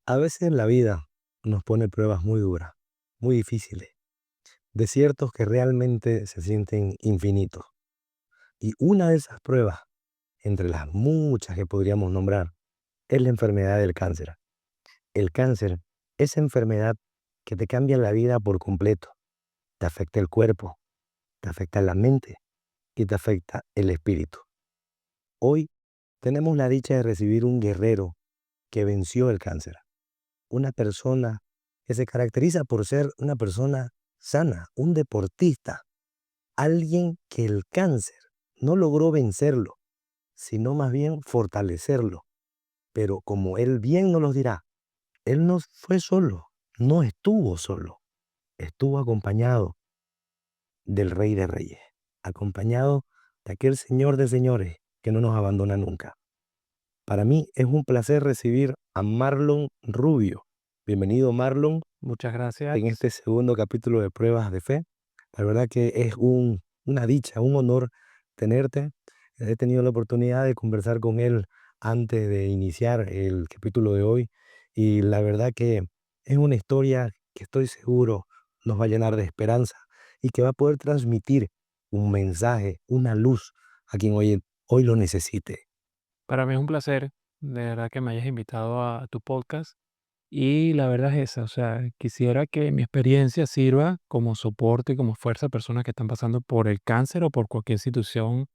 A veces la vida nos pone pruebas muy duras, muy difíciles, desiertos que realmente se sienten infinitos. Y una de esas pruebas, entre las muchas que podríamos nombrar, es la enfermedad del cáncer. El cáncer, esa enfermedad que te cambia la vida por completo, te afecta el cuerpo, te afecta la mente y te afecta el espíritu. Hoy tenemos la dicha de recibir un guerrero que venció el cáncer, una persona que se caracteriza por ser una persona sana, un deportista, alguien que el cáncer no logró vencerlo, sino más bien fortalecerlo. Pero como él bien nos lo dirá, él no fue solo, no estuvo solo, estuvo acompañado del Rey de Reyes, acompañado de aquel Señor de señores que no nos abandona nunca. Para mí es un placer recibir a Marlon Rubio. Bienvenido, Marlon, Muchas en gracias. este segundo capítulo de Pruebas de Fe. La verdad que es una dicha, un honor tenerte. He tenido la oportunidad de conversar con él antes de iniciar el capítulo de hoy y la verdad que es una historia que estoy seguro nos va a llenar de esperanza y que va a poder transmitir un mensaje, una luz a quien hoy lo necesite. Para mí es un placer, de verdad, que me hayas invitado a tu podcast. Y la verdad es esa, o sea, quisiera que mi experiencia sirva como soporte y como fuerza a personas que están pasando por el cáncer o por cualquier situación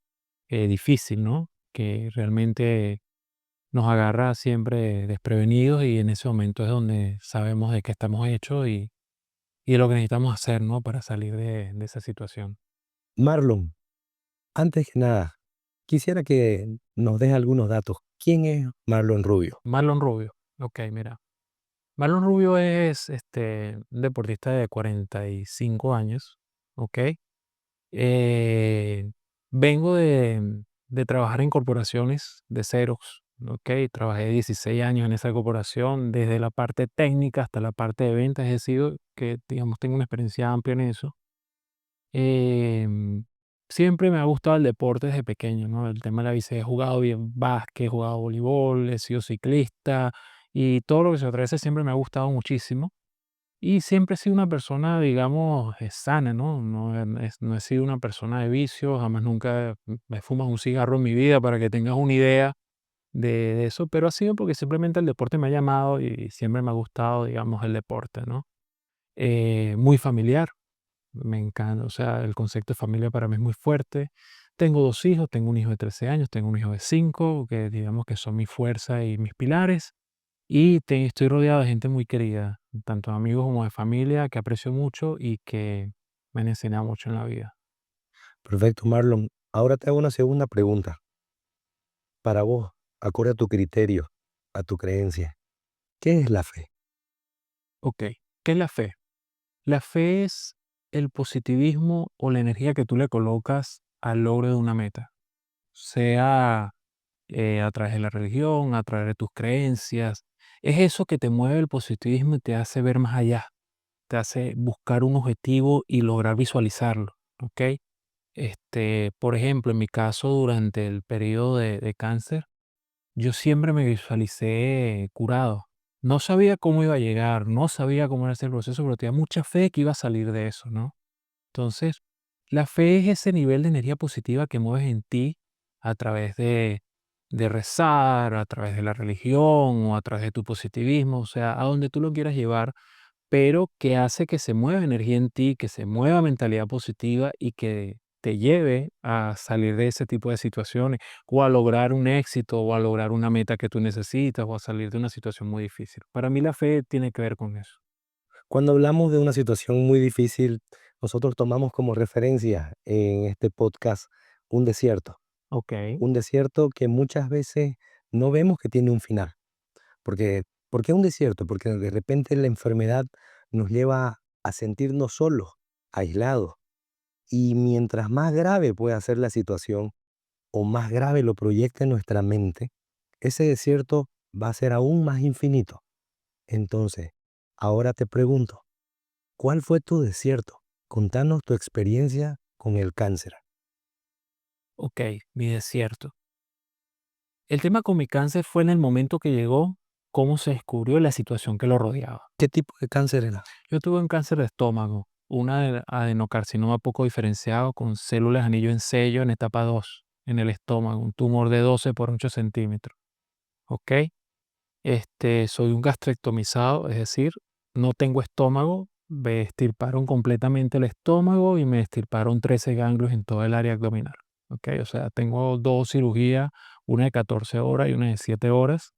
difícil, ¿no? Que realmente nos agarra siempre desprevenidos y en ese momento es donde sabemos de qué estamos hechos y de lo que necesitamos hacer, ¿no? Para salir de esa situación. Marlon, antes que nada, quisiera que nos des algunos datos. ¿Quién es Marlon Rubio? Marlon Rubio. Ok, mira. Marlon Rubio es un deportista de 45 años, ¿ok? Eh, vengo de trabajar en corporaciones de ceros, ¿ok? Trabajé 16 años en esa corporación, desde la parte técnica hasta la parte de ventas, es decir, que digamos tengo una experiencia amplia en eso. Em, siempre me ha gustado el deporte desde pequeño, ¿no? El tema de la bici, he jugado bien básquet, he jugado voleibol, he sido ciclista y todo lo que se atraviesa siempre me ha gustado muchísimo. Y siempre he sido una persona, digamos, sana, ¿no? No he sido una persona de vicios, jamás nunca me fumas un cigarro en mi vida para que tengas una idea de eso, pero ha sido porque simplemente el deporte me ha llamado y siempre me ha gustado, digamos, el deporte, ¿no? Muy familiar, me encanta, o sea, el concepto de familia para mí es muy fuerte. Tengo 2 hijos, tengo un hijo de 13 años, tengo un hijo de 5 que digamos que son mi fuerza y mis pilares. Y estoy rodeado de gente muy querida, tanto de amigos como de familia, que aprecio mucho y que me han enseñado mucho en la vida. Perfecto, Marlon. Ahora te hago una segunda pregunta. Para vos, acorde a tu criterio, a tu creencia, ¿qué es la fe? Ok, ¿qué es la fe? La fe es el positivismo o la energía que tú le colocas al logro de una meta, sea a través de la religión, a través de tus creencias. Es eso que te mueve el positivismo y te hace ver más allá, te hace buscar un objetivo y lograr visualizarlo, ¿ok? Por ejemplo, en mi caso, durante el periodo de cáncer, yo siempre me visualicé curado. No sabía cómo iba a llegar, no sabía cómo era ese proceso, pero tenía mucha fe que iba a salir de eso, ¿no? Entonces, la fe es ese nivel de energía positiva que mueves en ti a través de rezar, a través de la religión o a través de tu positivismo, o sea, a donde tú lo quieras llevar, pero que hace que se mueva energía en ti, que se mueva mentalidad positiva y que te lleve a salir de ese tipo de situaciones o a lograr un éxito o a lograr una meta que tú necesitas o a salir de una situación muy difícil. Para mí la fe tiene que ver con eso. Cuando hablamos de una situación muy difícil, nosotros tomamos como referencia en este podcast un desierto. Ok, Un desierto que muchas veces no vemos que tiene un final. ¿Por qué un desierto? Porque de repente la enfermedad nos lleva a sentirnos solos, aislados. Y mientras más grave pueda ser la situación, o más grave lo proyecta en nuestra mente, ese desierto va a ser aún más infinito. Entonces, ahora te pregunto, ¿cuál fue tu desierto? Contanos tu experiencia con el cáncer. ok, mi desierto. El tema con mi cáncer fue en el momento que llegó, cómo se descubrió y la situación que lo rodeaba. ¿Qué tipo de cáncer era? Yo tuve un cáncer de estómago, una adenocarcinoma poco diferenciado con células anillo en sello en etapa 2 en el estómago, un tumor de 12 por 8 centímetros. ¿Ok? Soy un gastrectomizado, es decir, no tengo estómago, me extirparon completamente el estómago y me extirparon 13 ganglios en todo el área abdominal. ¿Ok? O sea, tengo dos cirugías, una de 14 horas y una de 7 horas,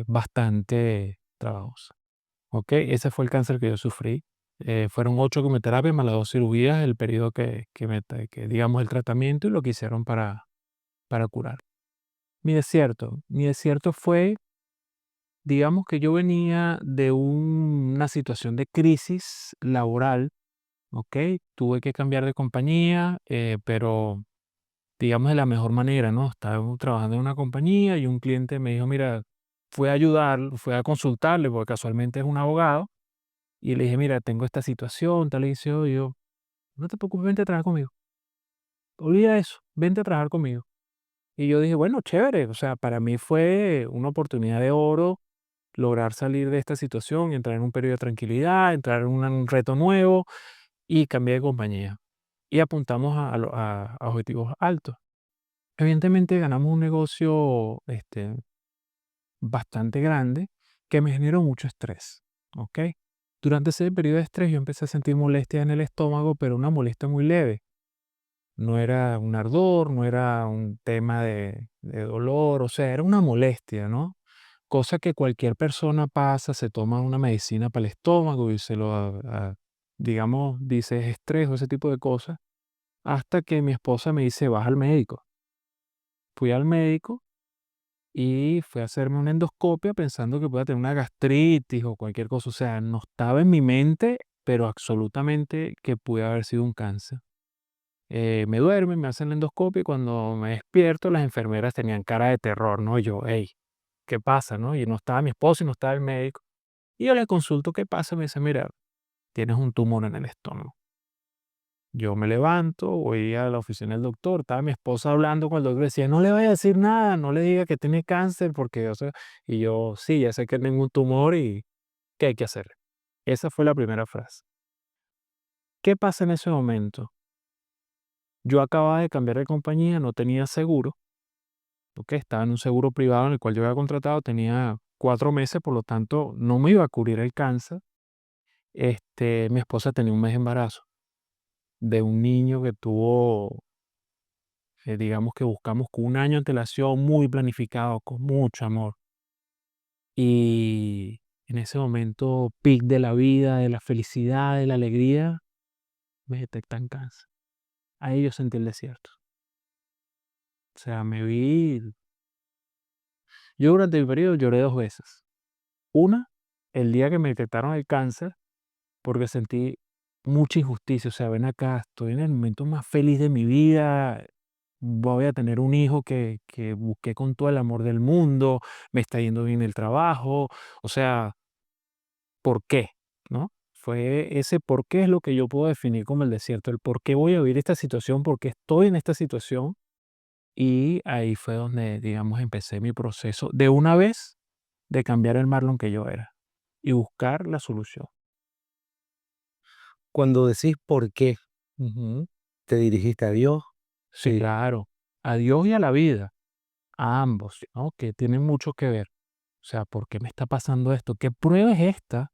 bastante trabajosa. ¿Ok? Ese fue el cáncer que yo sufrí. Fueron 8 quimioterapias más las 2 cirugías, el periodo digamos, el tratamiento y lo que hicieron para curar. Mi desierto fue, digamos que yo venía de una situación de crisis laboral, ¿ok? Tuve que cambiar de compañía, pero digamos de la mejor manera, ¿no? Estaba trabajando en una compañía y un cliente me dijo, mira, fue a consultarle, porque casualmente es un abogado, y le dije, mira, tengo esta situación, tal y yo, no te preocupes, vente a trabajar conmigo. Olvida eso, vente a trabajar conmigo. Y yo dije, bueno, chévere, o sea, para mí fue una oportunidad de oro lograr salir de esta situación, entrar en un periodo de tranquilidad, entrar en un reto nuevo y cambiar de compañía. Y apuntamos a objetivos altos. Evidentemente ganamos un negocio bastante grande que me generó mucho estrés. ¿Ok? Durante ese periodo de estrés yo empecé a sentir molestia en el estómago, pero una molestia muy leve. No era un ardor, no era un tema de dolor, o sea, era una molestia, ¿no? Cosa que cualquier persona pasa, se toma una medicina para el estómago y digamos, dice es estrés o ese tipo de cosas, hasta que mi esposa me dice, vas al médico. Fui al médico y fui a hacerme una endoscopia pensando que podía tener una gastritis o cualquier cosa. O sea, no estaba en mi mente, pero absolutamente que pude haber sido un cáncer. Me duermen, me hacen la endoscopia y cuando me despierto las enfermeras tenían cara de terror, ¿no? Y yo, hey, ¿qué pasa, no? Y no estaba mi esposo y no estaba el médico. Y yo le consulto qué pasa, me dice, mira, tienes un tumor en el estómago. Yo me levanto, voy a la oficina del doctor, estaba mi esposa hablando con el doctor, decía, no le vaya a decir nada, no le diga que tiene cáncer, porque, o sea, y yo, sí, ya sé que tengo un tumor y ¿qué hay que hacer? Esa fue la primera frase. ¿Qué pasa en ese momento? Yo acababa de cambiar de compañía, no tenía seguro, ¿ok? Estaba en un seguro privado en el cual yo había contratado, tenía 4 meses, por lo tanto, no me iba a cubrir el cáncer. Mi esposa tenía un mes de embarazo de un niño que tuvo, digamos que buscamos con un año de antelación, muy planificado, con mucho amor. Y en ese momento, peak de la vida, de la felicidad, de la alegría, me detectan cáncer. Ahí yo sentí el desierto. O sea, yo durante mi periodo lloré 2 veces. Una, el día que me detectaron el cáncer, porque sentí mucha injusticia. O sea, ven acá, estoy en el momento más feliz de mi vida, voy a tener un hijo que busqué con todo el amor del mundo, me está yendo bien el trabajo, o sea, ¿por qué? ¿No? Fue ese por qué es lo que yo puedo definir como el desierto, el por qué voy a vivir esta situación, por qué estoy en esta situación, y ahí fue donde, digamos, empecé mi proceso de una vez de cambiar el Marlon que yo era y buscar la solución. Cuando decís por qué, Ujú. te dirigiste a Dios, Sí, te claro, a Dios y a la vida, a ambos, ¿no? Que tienen mucho que ver. O sea, ¿por qué me está pasando esto? ¿Qué prueba es esta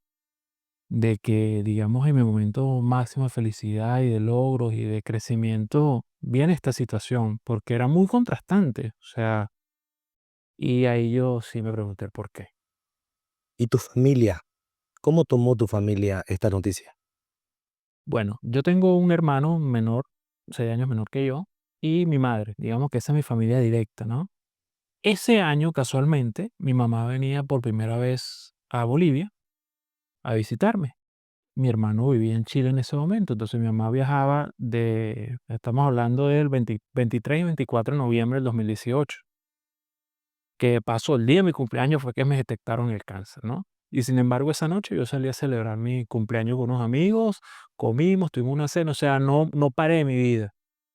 de que, digamos, en mi momento máximo de felicidad y de logros y de crecimiento viene esta situación? Porque era muy contrastante. O sea, y ahí yo sí me pregunté el por qué. y tu familia, ¿cómo tomó tu familia esta noticia? Bueno, yo tengo un hermano menor, 6 años menor que yo, y mi madre. Digamos que esa es mi familia directa, ¿no? Ese año, casualmente, mi mamá venía por primera vez a Bolivia a visitarme. Mi hermano vivía en Chile en ese momento, entonces mi mamá viajaba estamos hablando del 23 y 24 de noviembre del 2018, que pasó el día de mi cumpleaños fue que me detectaron el cáncer, ¿no? Y sin embargo, esa noche yo salí a celebrar mi cumpleaños con unos amigos, comimos, tuvimos una cena, o sea, no paré mi vida.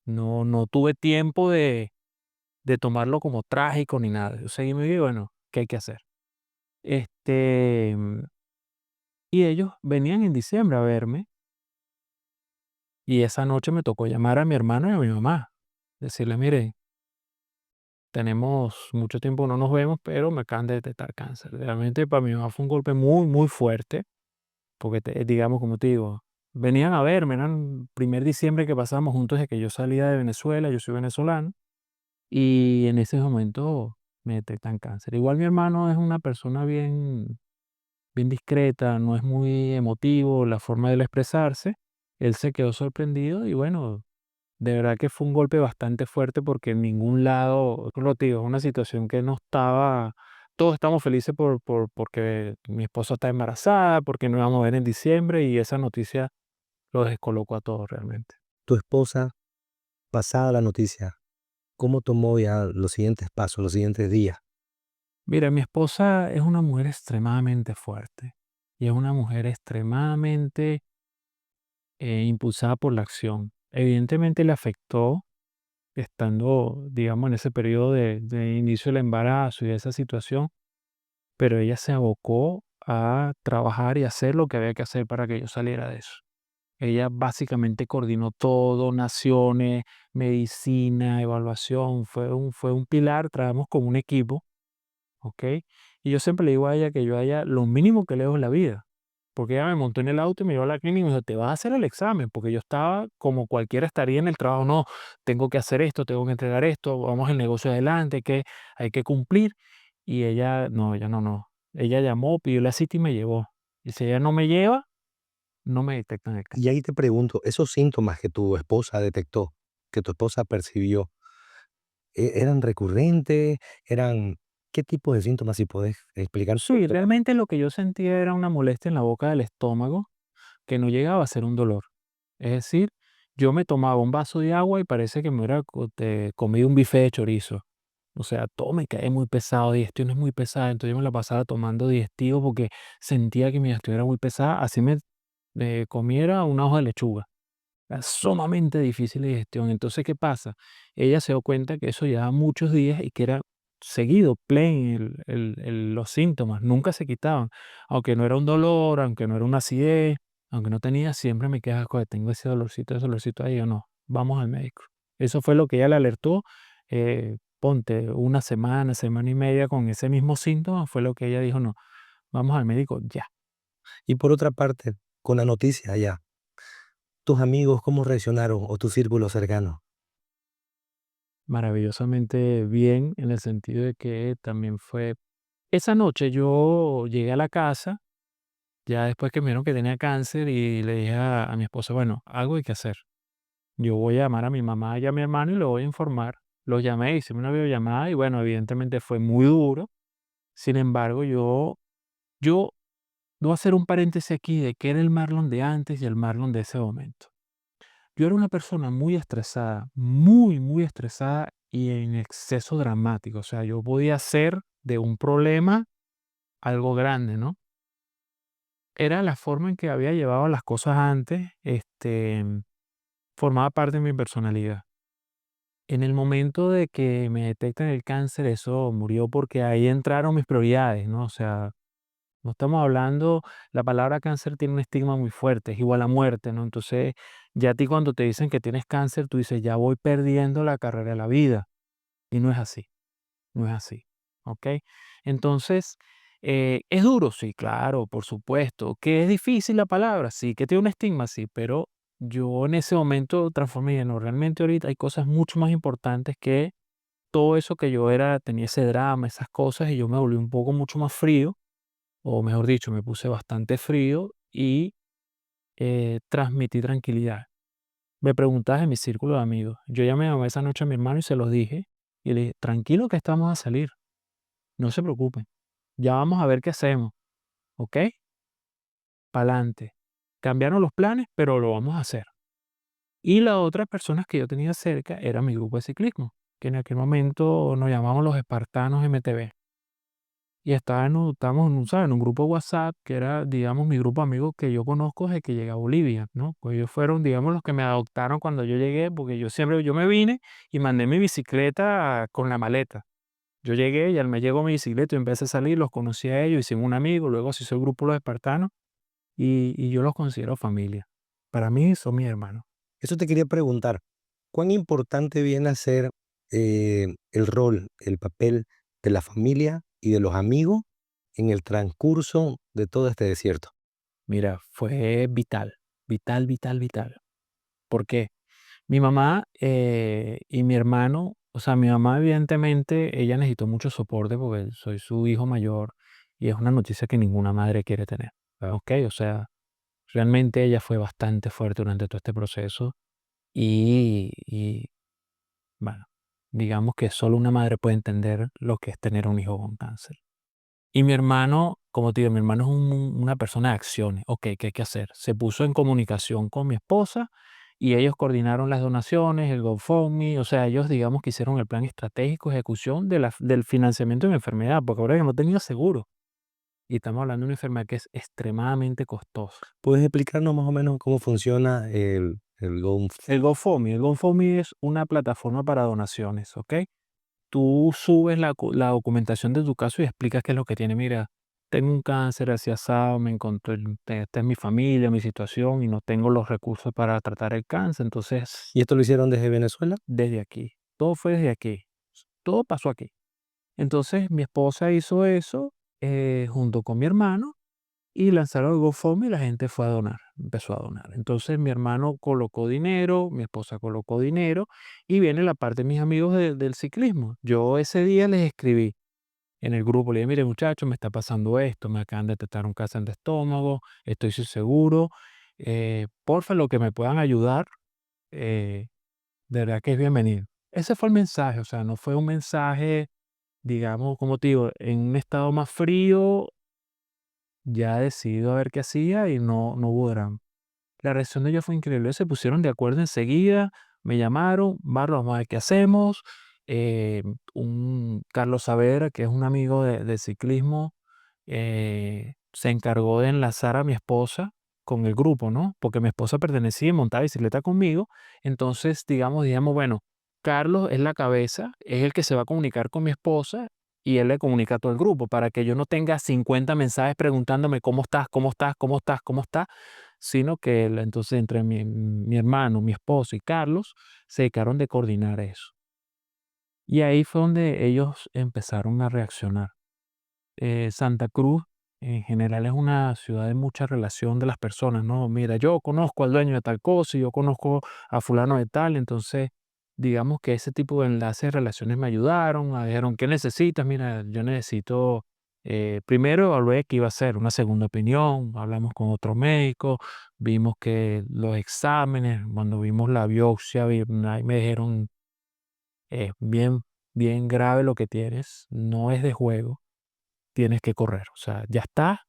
No tuve tiempo de tomarlo como trágico ni nada. Yo seguí mi vida y bueno, ¿qué hay que hacer? Este, y ellos venían en diciembre a verme, y esa noche me tocó llamar a mi hermano y a mi mamá, decirle: "Mire, tenemos mucho tiempo no nos vemos, pero me acaban de detectar cáncer". Realmente para mi mamá fue un golpe muy, muy fuerte, porque digamos, como te digo, venían a verme, era el primer diciembre que pasamos juntos desde que yo salía de Venezuela, yo soy venezolano, y en ese momento me detectan cáncer. Igual mi hermano es una persona bien discreta, no es muy emotivo la forma de él expresarse. Él se quedó sorprendido y bueno, de verdad que fue un golpe bastante fuerte porque en ningún lado, como te digo, es una situación que no estaba, todos estamos felices porque mi esposa está embarazada, porque nos íbamos a ver en diciembre y esa noticia lo descolocó a todos realmente. Tu esposa, pasada la noticia, ¿cómo tomó ya los siguientes pasos, los siguientes días? Mira, mi esposa es una mujer extremadamente fuerte y es una mujer extremadamente impulsada por la acción. Evidentemente le afectó estando, digamos, en ese periodo de inicio del embarazo y de esa situación, pero ella se abocó a trabajar y hacer lo que había que hacer para que yo saliera de eso. Ella básicamente coordinó todo, naciones, medicina, evaluación, fue un pilar, trabajamos como un equipo, ¿ok? Y yo siempre le digo a ella que yo a ella lo mínimo que le dejo es la vida, porque ella me montó en el auto y me llevó a la clínica y me dijo: "Te vas a hacer el examen", porque yo estaba como cualquiera estaría en el trabajo, no, tengo que hacer esto, tengo que entregar esto, vamos el negocio adelante, que hay que cumplir. Y ella, no, ella no, no. Ella llamó, pidió la cita y me llevó. Y si ella no me lleva, no me detectan el Y cáncer. ahí te pregunto, esos síntomas que tu esposa detectó, que tu esposa percibió, ¿eran recurrentes? ¿Eran qué tipo de síntomas, si podés explicar? Sí, realmente lo que yo sentía era una molestia en la boca del estómago que no llegaba a ser un dolor. Es decir, yo me tomaba un vaso de agua y parece que me hubiera comido un bife de chorizo. O sea, todo me cae muy pesado, digestión es muy pesada, entonces yo me la pasaba tomando digestivo porque sentía que mi digestión era muy pesada, así me comiera una hoja de lechuga. Era sumamente difícil la digestión. Entonces, ¿qué pasa? Ella se dio cuenta que eso llevaba muchos días y que era seguido, plain, los síntomas, nunca se quitaban. Aunque no era un dolor, aunque no era una acidez, aunque no tenía, siempre me quedaba, "Joder, tengo ese dolorcito ahí", o no, vamos al médico. Eso fue lo que ella le alertó. Ponte una semana, semana y media con ese mismo síntoma, fue lo que ella dijo: "No, vamos al médico ya". Y por otra parte, con la noticia allá, ¿tus amigos cómo reaccionaron o tu círculo cercano? Maravillosamente bien, en el sentido de que también fue esa noche yo llegué a la casa, ya después que me dijeron que tenía cáncer y le dije a mi esposa, bueno, algo hay que hacer. Yo voy a llamar a mi mamá y a mi hermano y lo voy a informar. Los llamé, hice una videollamada y bueno, evidentemente fue muy duro. Sin embargo, yo voy a hacer un paréntesis aquí de qué era el Marlon de antes y el Marlon de ese momento. Yo era una persona muy estresada, muy, muy estresada y en exceso dramático. O sea, yo podía hacer de un problema algo grande, ¿no? Era la forma en que había llevado las cosas antes, formaba parte de mi personalidad. En el momento de que me detectan el cáncer, eso murió porque ahí entraron mis prioridades, ¿no? O sea, no estamos hablando, la palabra cáncer tiene un estigma muy fuerte, es igual a muerte, ¿no? Entonces, ya a ti cuando te dicen que tienes cáncer, tú dices, ya voy perdiendo la carrera de la vida. Y no es así. No es así, ¿ok? Entonces, ¿es duro? Sí, claro, por supuesto. ¿Que es difícil la palabra? Sí, que tiene un estigma, sí, pero yo en ese momento transformé y dije, no, realmente ahorita hay cosas mucho más importantes que todo eso que yo era, tenía ese drama, esas cosas, y yo me volví un poco mucho más frío, o mejor dicho, me puse bastante frío y transmití tranquilidad. Me preguntabas en mi círculo de amigos. Yo llamé esa noche a mi hermano y se los dije, y le dije, tranquilo que estamos a salir, no se preocupen. Ya vamos a ver qué hacemos, ¿ok? Pa'lante. Cambiaron los planes, pero lo vamos a hacer. Y las otras personas que yo tenía cerca era mi grupo de ciclismo, que en aquel momento nos llamamos los Espartanos MTB. Y estábamos ¿sabes? En un grupo de WhatsApp que era, digamos, mi grupo de amigos que yo conozco desde que llegué a Bolivia, ¿no? Pues ellos fueron, digamos, los que me adoptaron cuando yo llegué, porque yo me vine y mandé mi bicicleta con la maleta. Yo llegué y al me llegó mi bicicleta y empecé a salir, los conocí a ellos, hicimos un amigo, luego se hizo el grupo Los Espartanos y yo los considero familia. Para mí son mis hermanos. Eso te quería preguntar, ¿cuán importante viene a ser el rol, el papel de la familia y de los amigos en el transcurso de todo este desierto? Mira, fue vital, vital, vital, vital. ¿Por qué? Mi mamá y mi hermano, o sea, mi mamá evidentemente, ella necesitó mucho soporte porque soy su hijo mayor y es una noticia que ninguna madre quiere tener. ¿Ok? O sea, realmente ella fue bastante fuerte durante todo este proceso y bueno, digamos que solo una madre puede entender lo que es tener un hijo con cáncer. Y mi hermano, como te digo, mi hermano es una persona de acciones. Ok, ¿qué hay que hacer? Se puso en comunicación con mi esposa y ellos coordinaron las donaciones, el GoFundMe, o sea, ellos digamos que hicieron el plan estratégico de ejecución del financiamiento de mi enfermedad, porque ahora yo no tenía seguro. Y estamos hablando de una enfermedad que es extremadamente costosa. ¿Puedes explicarnos más o menos cómo funciona el El GoFundMe es una plataforma para donaciones, ¿ok? Tú subes la documentación de tu caso y explicas qué es lo que tiene. Mira, tengo un cáncer así asado, me encontré, esta es mi familia, mi situación y no tengo los recursos para tratar el cáncer. Entonces, ¿Y esto lo hicieron desde Venezuela? desde aquí, todo fue desde aquí, todo pasó aquí. Entonces, mi esposa hizo eso junto con mi hermano y lanzaron el GoFundMe y la gente fue a donar, empezó a donar. Entonces mi hermano colocó dinero, mi esposa colocó dinero y viene la parte de mis amigos del ciclismo. Yo ese día les escribí en el grupo, le dije, mire muchachos, me está pasando esto, me acaban de detectar un cáncer de estómago, estoy sin seguro, porfa, lo que me puedan ayudar, eh, de verdad que es bienvenido. Ese fue el mensaje, o sea, no fue un mensaje, digamos, como te digo, en un estado más frío, ya decidido a ver qué hacía y no hubo drama. La reacción de ellos fue increíble. Se pusieron de acuerdo enseguida, me llamaron, Marlon, vamos a ver qué hacemos. Un Carlos Saavedra, que es un amigo de ciclismo, se encargó de enlazar a mi esposa con el grupo, ¿no? Porque mi esposa pertenecía y montaba bicicleta conmigo. Entonces, digamos, bueno, Carlos es la cabeza, es el que se va a comunicar con mi esposa y él le comunica a todo el grupo para que yo no tenga 50 mensajes preguntándome cómo estás, cómo estás, cómo estás, cómo estás, sino que entonces entre mi hermano, mi esposo y Carlos se dedicaron de coordinar eso. Y ahí fue donde ellos empezaron a reaccionar. Santa Cruz en general es una ciudad de mucha relación de las personas, ¿no? Mira, yo conozco al dueño de tal cosa y yo conozco a fulano de tal, entonces digamos que ese tipo de enlaces de relaciones me ayudaron, me dijeron, ¿qué necesitas? Mira, yo necesito, primero evalué qué iba a hacer, una segunda opinión, hablamos con otro médico, vimos que los exámenes, cuando vimos la biopsia, ahí me dijeron, es bien, bien grave lo que tienes, no es de juego, tienes que correr. O sea, ya está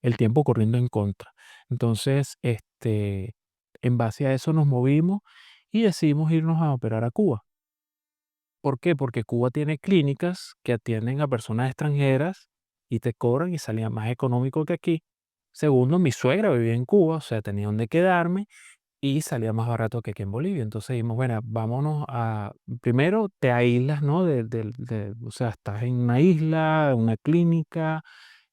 el tiempo corriendo en contra. Entonces, en base a eso nos movimos y decidimos irnos a operar a Cuba. ¿Por qué? Porque Cuba tiene clínicas que atienden a personas extranjeras y te cobran y salía más económico que aquí. Segundo, mi suegra vivía en Cuba, o sea, tenía donde quedarme y salía más barato que aquí en Bolivia. Entonces dijimos, bueno, vámonos a, primero te aíslas, ¿no? O sea, estás en una isla, en una clínica,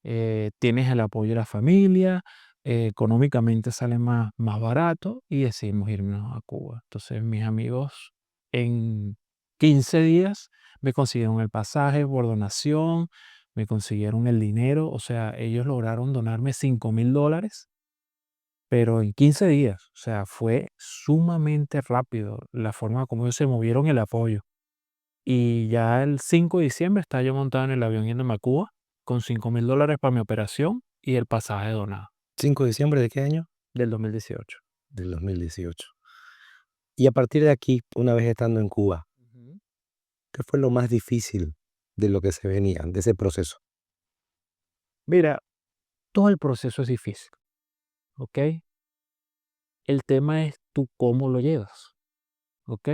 tienes el apoyo de la familia, económicamente sale más barato y decidimos irnos a Cuba. Entonces mis amigos en 15 días me consiguieron el pasaje por donación, me consiguieron el dinero, o sea, ellos lograron donarme $5,000, pero en 15 días, o sea, fue sumamente rápido la forma como ellos se movieron, el apoyo. Y ya el 5 de diciembre estaba yo montado en el avión yéndome a Cuba con $5,000 para mi operación y el pasaje donado 5 de diciembre de qué año? del 2018. Del 2018. Y a partir de aquí, una vez estando en Cuba, Ujú. ¿qué fue lo más difícil de lo que se venía, de ese proceso? Mira, todo el proceso es difícil, ¿ok? El tema es tú cómo lo llevas, ¿ok?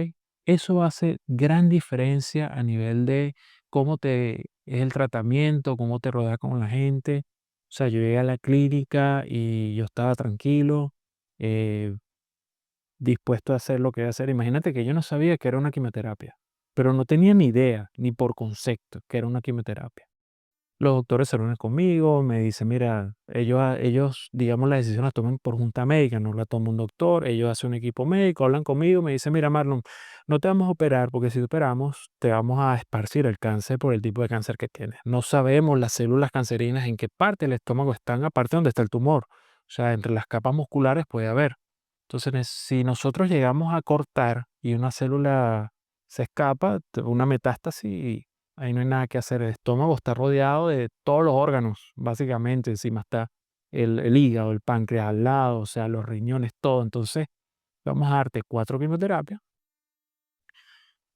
Eso hace gran diferencia a nivel de cómo te es el tratamiento, cómo te rodeas con la gente. O sea, yo llegué a la clínica y yo estaba tranquilo, eh, dispuesto a hacer lo que iba a hacer. Imagínate que yo no sabía que era una quimioterapia. pero no tenía ni idea, ni por concepto, que era una quimioterapia. Los doctores se reúnen conmigo, me dicen, mira, ellos, digamos, la decisión la toman por junta médica, no la toma un doctor, ellos hacen un equipo médico, hablan conmigo, me dicen, mira, Marlon, no te vamos a operar porque si te operamos, te vamos a esparcir el cáncer por el tipo de cáncer que tienes. No sabemos las células cancerinas en qué parte del estómago están, aparte donde está el tumor. O sea, entre las capas musculares puede haber. Entonces, si nosotros llegamos a cortar y una célula se escapa, una metástasis, ahí no hay nada que hacer. El estómago está rodeado de todos los órganos, básicamente. Encima está el hígado, el páncreas al lado, o sea, los riñones, todo. Entonces, vamos a darte 4 quimioterapias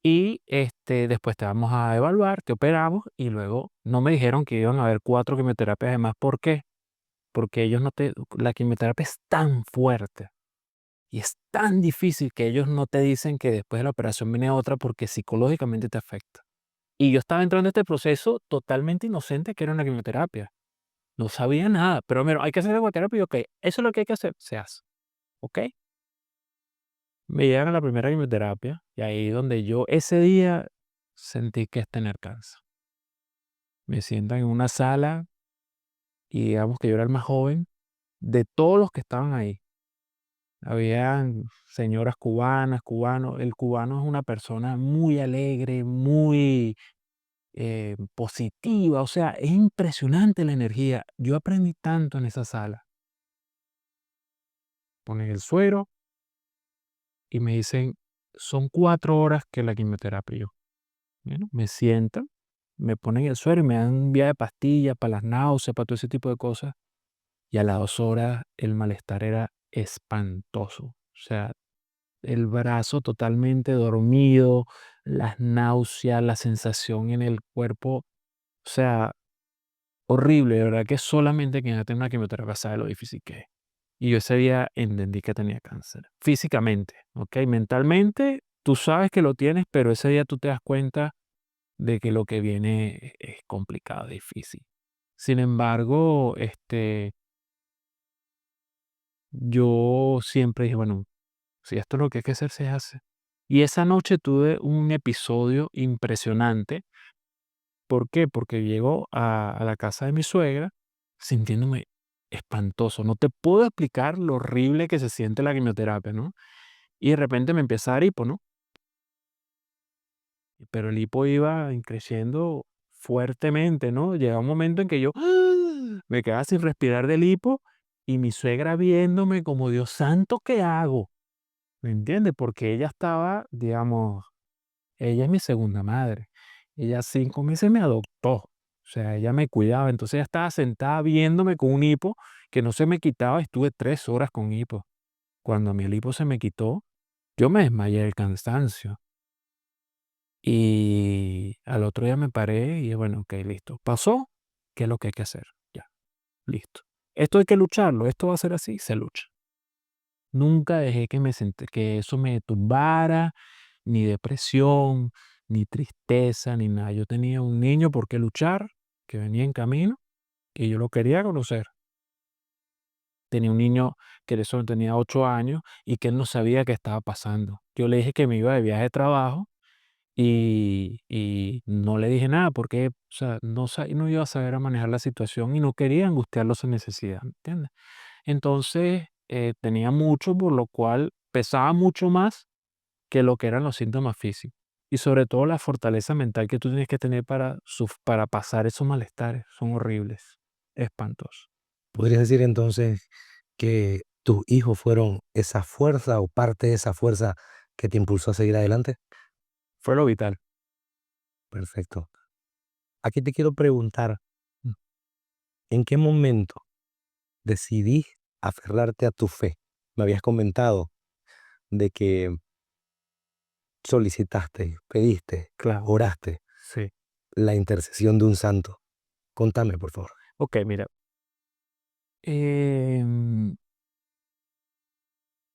y después te vamos a evaluar, te operamos y luego no me dijeron que iban a haber 4 quimioterapias además. ¿Por qué? Porque ellos no te, la quimioterapia es tan fuerte y es tan difícil que ellos no te dicen que después de la operación viene otra porque psicológicamente te afecta. Y yo estaba entrando en este proceso totalmente inocente que era una quimioterapia. No sabía nada, pero mira, hay que hacer quimioterapia y ok, eso es lo que hay que hacer, se hace, ¿ok? Me llegan a la primera quimioterapia y ahí donde yo ese día sentí que es tener cáncer. Me sientan en una sala y digamos que yo era el más joven de todos los que estaban ahí. Habían señoras cubanas, cubanos. El cubano es una persona muy alegre, muy positiva, o sea, es impresionante la energía. Yo aprendí tanto en esa sala. Ponen el suero y me dicen, son 4 horas que la quimioterapia. Y yo, bueno, me sientan, me ponen el suero y me dan un viaje de pastillas para las náuseas, para todo ese tipo de cosas. Y a las 2 horas el malestar era espantoso. O sea, el brazo totalmente dormido, las náuseas, la sensación en el cuerpo, o sea, horrible, de verdad que solamente quien ha tenido una quimioterapia sabe lo difícil que es. Y yo ese día entendí que tenía cáncer, físicamente, ¿ok? Mentalmente, tú sabes que lo tienes, pero ese día tú te das cuenta de que lo que viene es complicado, difícil. Sin embargo, yo siempre dije, bueno, si esto es lo que hay que hacer, se hace. Y esa noche tuve un episodio impresionante. ¿Por qué? Porque llego a la casa de mi suegra sintiéndome espantoso. No te puedo explicar lo horrible que se siente la quimioterapia, ¿no? Y de repente me empieza a dar hipo, ¿no? Pero el hipo iba creciendo fuertemente, ¿no? Llega un momento en que yo me quedaba sin respirar del hipo y mi suegra viéndome como, Dios santo, ¿qué hago? ¿Me entiendes? Porque ella estaba, digamos, ella es mi segunda madre. Ella 5 meses me adoptó. O sea, ella me cuidaba. Entonces ella estaba sentada viéndome con un hipo que no se me quitaba. Estuve 3 horas con hipo. Cuando a mí el hipo se me quitó, yo me desmayé del cansancio. Y al otro día me paré y dije, bueno, ok, listo. Pasó, ¿qué es lo que hay que hacer? Ya, listo. Esto hay que lucharlo, esto va a ser así, se lucha. Nunca dejé que eso me tumbara, ni depresión, ni tristeza, ni nada. Yo tenía un niño por qué luchar, que venía en camino, y yo lo quería conocer. Tenía un niño que de eso tenía 8 años y que él no sabía qué estaba pasando. Yo le dije que me iba de viaje de trabajo y no le dije nada porque, o sea, no iba a saber a manejar la situación y no quería angustiarlo sin necesidad, ¿me entiendes? Entonces, tenía mucho, por lo cual pesaba mucho más que lo que eran los síntomas físicos. Y sobre todo la fortaleza mental que tú tienes que tener para pasar esos malestares. Son horribles, espantosos. ¿Podrías decir entonces que tus hijos fueron esa fuerza o parte de esa fuerza que te impulsó a seguir adelante? Fue lo vital. Perfecto. Aquí te quiero preguntar, Mm, ¿en qué momento decidí aferrarte a tu fe? Me habías comentado de que solicitaste, pediste, claro, oraste sí. la intercesión de un santo. Contame, por favor. Ok, mira. em,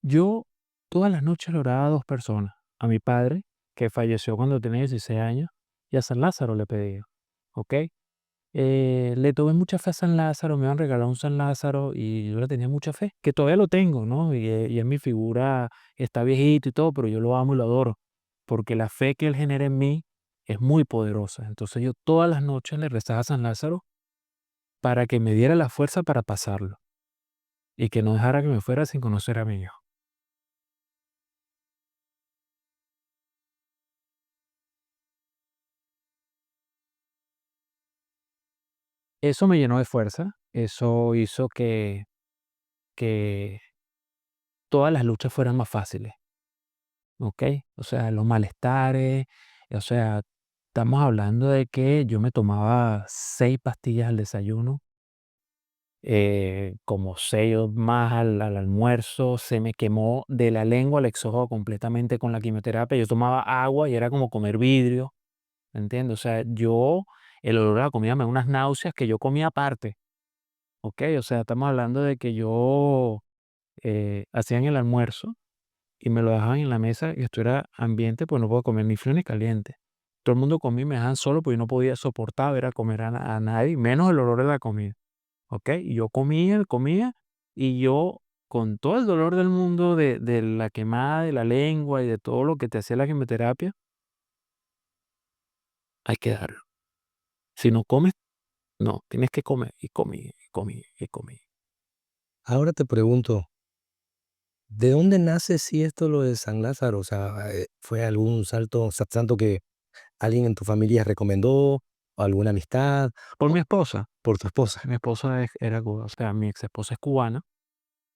yo todas las noches le oraba a 2 personas. A mi padre, que falleció cuando tenía 16 años, y a San Lázaro le pedía. ¿Ok? Le tuve mucha fe a San Lázaro, me han regalado un San Lázaro y yo le tenía mucha fe, que todavía lo tengo, ¿no? Y es mi figura, está viejito y todo, pero yo lo amo y lo adoro. porque la fe que Él genera en mí es muy poderosa. Entonces yo todas las noches le rezaba a San Lázaro para que me diera la fuerza para pasarlo y que no dejara que me fuera sin conocer a mi hijo. Eso me llenó de fuerza, eso hizo que todas las luchas fueran más fáciles, ¿ok? O sea, los malestares, o sea, estamos hablando de que yo me tomaba 6 pastillas al desayuno, como 6 o más al almuerzo, se me quemó de la lengua al exófago completamente con la quimioterapia. Yo tomaba agua y era como comer vidrio, ¿me entiendes? O sea, el olor a la comida me da unas náuseas que yo comía aparte, ¿ok? O sea, estamos hablando de que yo hacían el almuerzo y me lo dejaban en la mesa y esto era ambiente, pues no puedo comer ni frío ni caliente. Todo el mundo comía y me dejaban solo porque yo no podía soportar ver a comer a nadie, menos el olor de la comida. ¿Ok? Y yo comía, comía, y yo, con todo el dolor del mundo de la quemada de la lengua y de todo lo que te hacía la quimioterapia, hay que darlo. Si no comes, no, tienes que comer. Y comí, y comí, y comí. Ahora te pregunto, ¿de dónde nace si esto lo de San Lázaro? O sea, ¿fue algún santo que alguien en tu familia recomendó, o alguna amistad, Por o mi esposa. por tu esposa? Mi esposa era cubana, o sea, mi ex esposa es cubana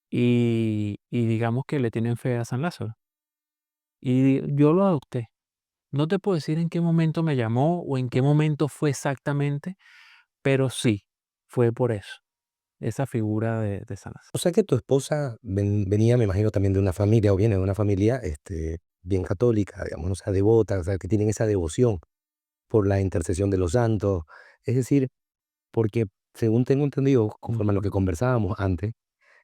y digamos que le tienen fe a San Lázaro. Y yo lo adopté. No te puedo decir en qué momento me llamó o en qué momento fue exactamente, pero sí, fue por eso, esa figura de San Lázaro. O sea que tu esposa venía, me imagino, también de una familia, o viene de una familia bien católica, digamos, o sea, devota, o sea, que tienen esa devoción por la intercesión de los santos. Es decir, porque según tengo entendido, conforme a lo que Ujú. conversábamos antes,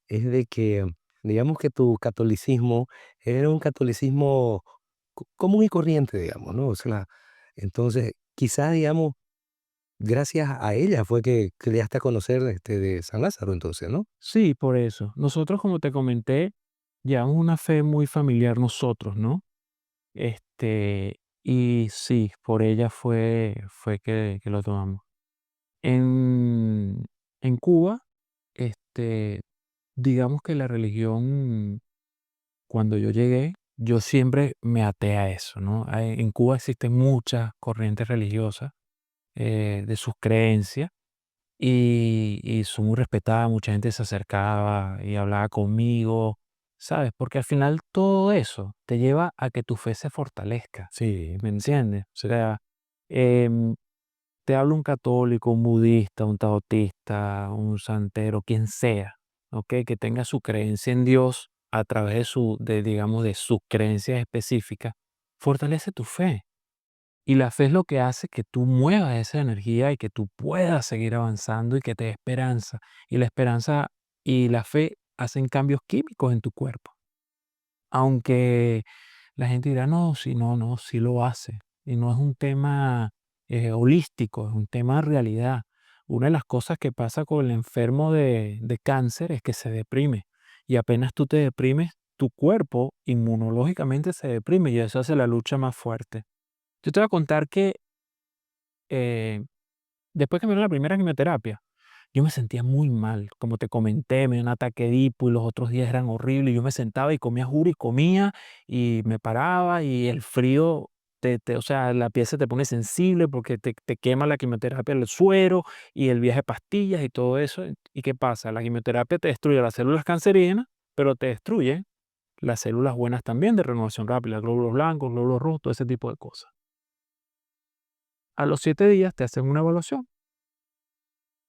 es de que, digamos que tu catolicismo era un catolicismo común y corriente, digamos, ¿no? O sea, entonces, quizás, digamos, gracias a ella fue que llegaste a conocer de San Lázaro, entonces, ¿no? Sí, por eso. Nosotros, como te comenté, llevamos una fe muy familiar nosotros, ¿no? Y sí, por ella fue que lo tomamos. En, en Cuba, este, digamos que la religión, cuando yo llegué, yo siempre me até a eso, ¿no? En Cuba existen muchas corrientes religiosas de sus creencias y son muy respetadas, mucha gente se acercaba y hablaba conmigo, ¿sabes? Porque al final todo eso te lleva a que tu fe se fortalezca, Sí, ¿me sí, entiendes? O sí. sea, em, te habla un católico, un budista, un taoísta, un santero, quien sea, ¿ok? Que tenga su creencia en Dios a través digamos, de sus creencias específicas, fortalece tu fe. Y la fe es lo que hace que tú muevas esa energía y que tú puedas seguir avanzando y que te dé esperanza. Y la esperanza y la fe hacen cambios químicos en tu cuerpo. Aunque la gente dirá, no, si no, no, sí lo hace. Y no es un tema holístico, es un tema de realidad. Una de las cosas que pasa con el enfermo de cáncer es que se deprime. Y apenas tú te deprimes, tu cuerpo inmunológicamente se deprime y eso hace la lucha más fuerte. Yo te voy a contar que eh, después que me dio la primera quimioterapia, yo me sentía muy mal. Como te comenté, me dio un ataque de hipo y los otros días eran horribles. Yo me sentaba y comía, juro, y comía y me paraba y el frío, o sea, la piel se te pone sensible porque te quema la quimioterapia, el suero y el viaje de pastillas y todo eso. ¿Y qué pasa? La quimioterapia te destruye las células cancerígenas, pero te destruye las células buenas también de renovación rápida, glóbulos blancos, glóbulos rojos, todo ese tipo de cosas. A los 7 días te hacen una evaluación.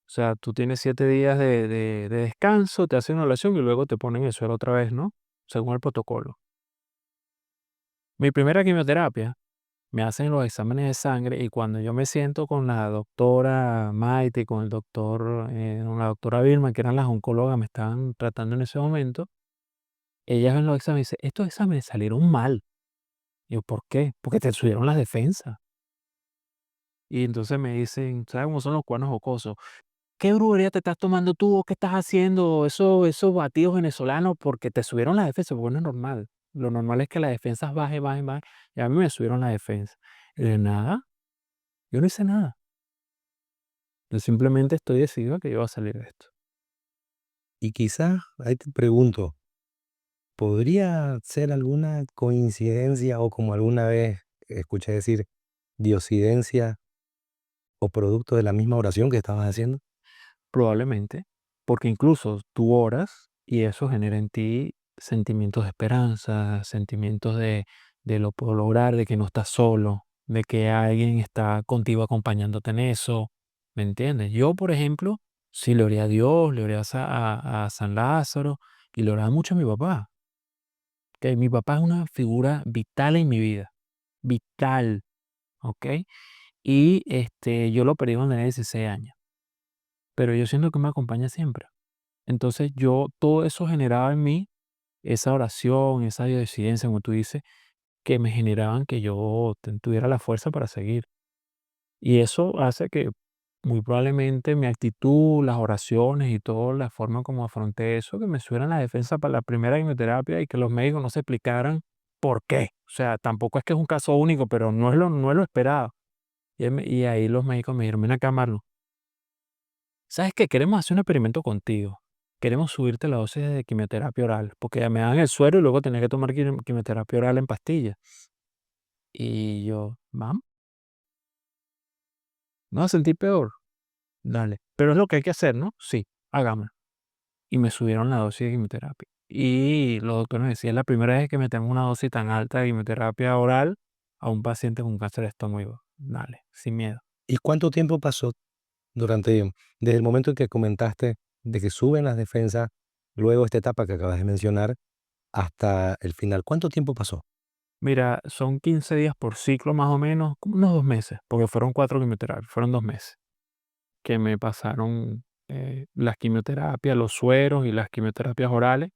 O sea, tú tienes 7 días de descanso, te hacen una evaluación y luego te ponen el suero otra vez, ¿no? Según el protocolo. Mi primera quimioterapia, me hacen los exámenes de sangre y cuando yo me siento con la doctora Maite y con con la doctora Vilma, que eran las oncólogas, me estaban tratando en ese momento, ellas ven los exámenes y dicen, estos exámenes salieron mal. Y yo, ¿por qué? Porque te subieron las defensas. Y entonces me dicen, ¿sabes cómo son los cuernos jocosos? ¿Qué brujería te estás tomando tú o qué estás haciendo? Esos batidos venezolanos porque te subieron las defensas, porque no es normal. Lo normal es que las defensas bajen, bajen, bajen, y a mí me subieron las defensas. Y de nada, yo no hice nada. Yo simplemente estoy decidido a que yo voy a salir de esto. Y quizás, ahí te pregunto, ¿podría ser alguna coincidencia o como alguna vez escuché decir, diosidencia o producto de la misma oración que estabas haciendo? Probablemente, porque incluso tú oras y eso genera en ti sentimientos de esperanza, sentimientos de lo puedo lograr, de que no estás solo, de que alguien está contigo acompañándote en eso, ¿me entiendes? Yo, por ejemplo, sí le oré a Dios, le oré a San Lázaro y le oraba mucho a mi papá, que mi papá es una figura vital en mi vida, vital, ¿ok? Y yo lo perdí cuando tenía 16 años, pero yo siento que me acompaña siempre. Entonces yo, todo eso generaba en mí esa oración, esa decidencia, como tú dices, que me generaban que yo tuviera la fuerza para seguir. Y eso hace que muy probablemente mi actitud, las oraciones y toda la forma como afronté eso, que me subieran la defensa para la primera quimioterapia y que los médicos no se explicaran por qué. O sea, tampoco es que es un caso único, pero no es lo esperado. Y ahí los médicos me dijeron, ven acá, Marlon, ¿sabes qué? Queremos hacer un experimento contigo. Queremos subirte la dosis de quimioterapia oral, porque ya me dan el suero y luego tenía que tomar quimioterapia oral en pastillas. Y yo, vamos, ¿no vas a sentir peor? Dale. Pero es lo que hay que hacer, ¿no? Sí, hagámoslo. Y me subieron la dosis de quimioterapia. Y los doctores me decían, es la primera vez que metemos una dosis tan alta de quimioterapia oral a un paciente con cáncer de estómago. Dale, sin miedo. ¿Y cuánto tiempo pasó desde el momento en que comentaste de que suben las defensas, luego esta etapa que acabas de mencionar, hasta el final? ¿Cuánto tiempo pasó? Mira, son 15 días por ciclo más o menos, como unos 2 meses, porque fueron 4 quimioterapias, fueron 2 meses que me pasaron las quimioterapias, los sueros y las quimioterapias orales.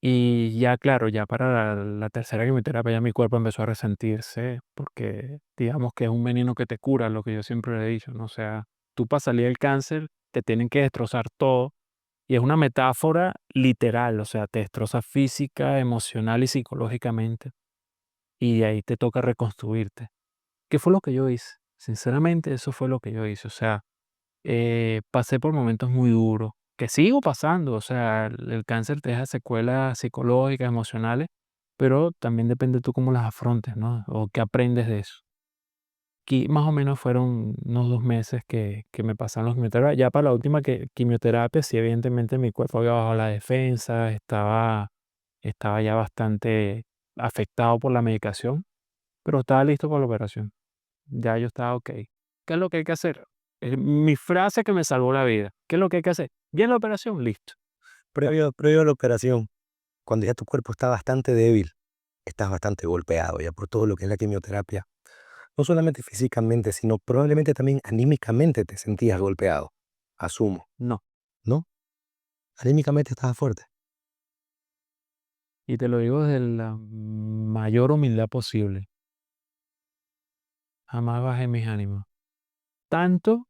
Y ya, claro, ya para la tercera quimioterapia ya mi cuerpo empezó a resentirse porque digamos que es un veneno que te cura, lo que yo siempre le he dicho, ¿no? O sea, tú para salir del cáncer te tienen que destrozar todo y es una metáfora literal, o sea, te destroza física, emocional y psicológicamente y ahí te toca reconstruirte. ¿Qué fue lo que yo hice? Sinceramente, eso fue lo que yo hice. O sea, pasé por momentos muy duros, que sigo pasando. O sea, el cáncer te deja secuelas psicológicas, emocionales, pero también depende tú cómo las afrontes, ¿no? O qué aprendes de eso. Aquí más o menos fueron unos 2 meses que me pasaron los quimioterapias. Ya para la última quimioterapia, sí, evidentemente mi cuerpo había bajado la defensa, estaba ya bastante afectado por la medicación, pero estaba listo para la operación. Ya yo estaba okey. ¿Qué es lo que hay que hacer? Mi frase que me salvó la vida. ¿Qué es lo que hay que hacer? ¿Viene la operación? Listo. Previo a la operación, cuando ya tu cuerpo está bastante débil, estás bastante golpeado ya por todo lo que es la quimioterapia, no solamente físicamente, sino probablemente también anímicamente te sentías golpeado, asumo, No. ¿no? Anímicamente estabas fuerte. Y te lo digo desde la mayor humildad posible. Jamás bajé mis ánimos. Tanto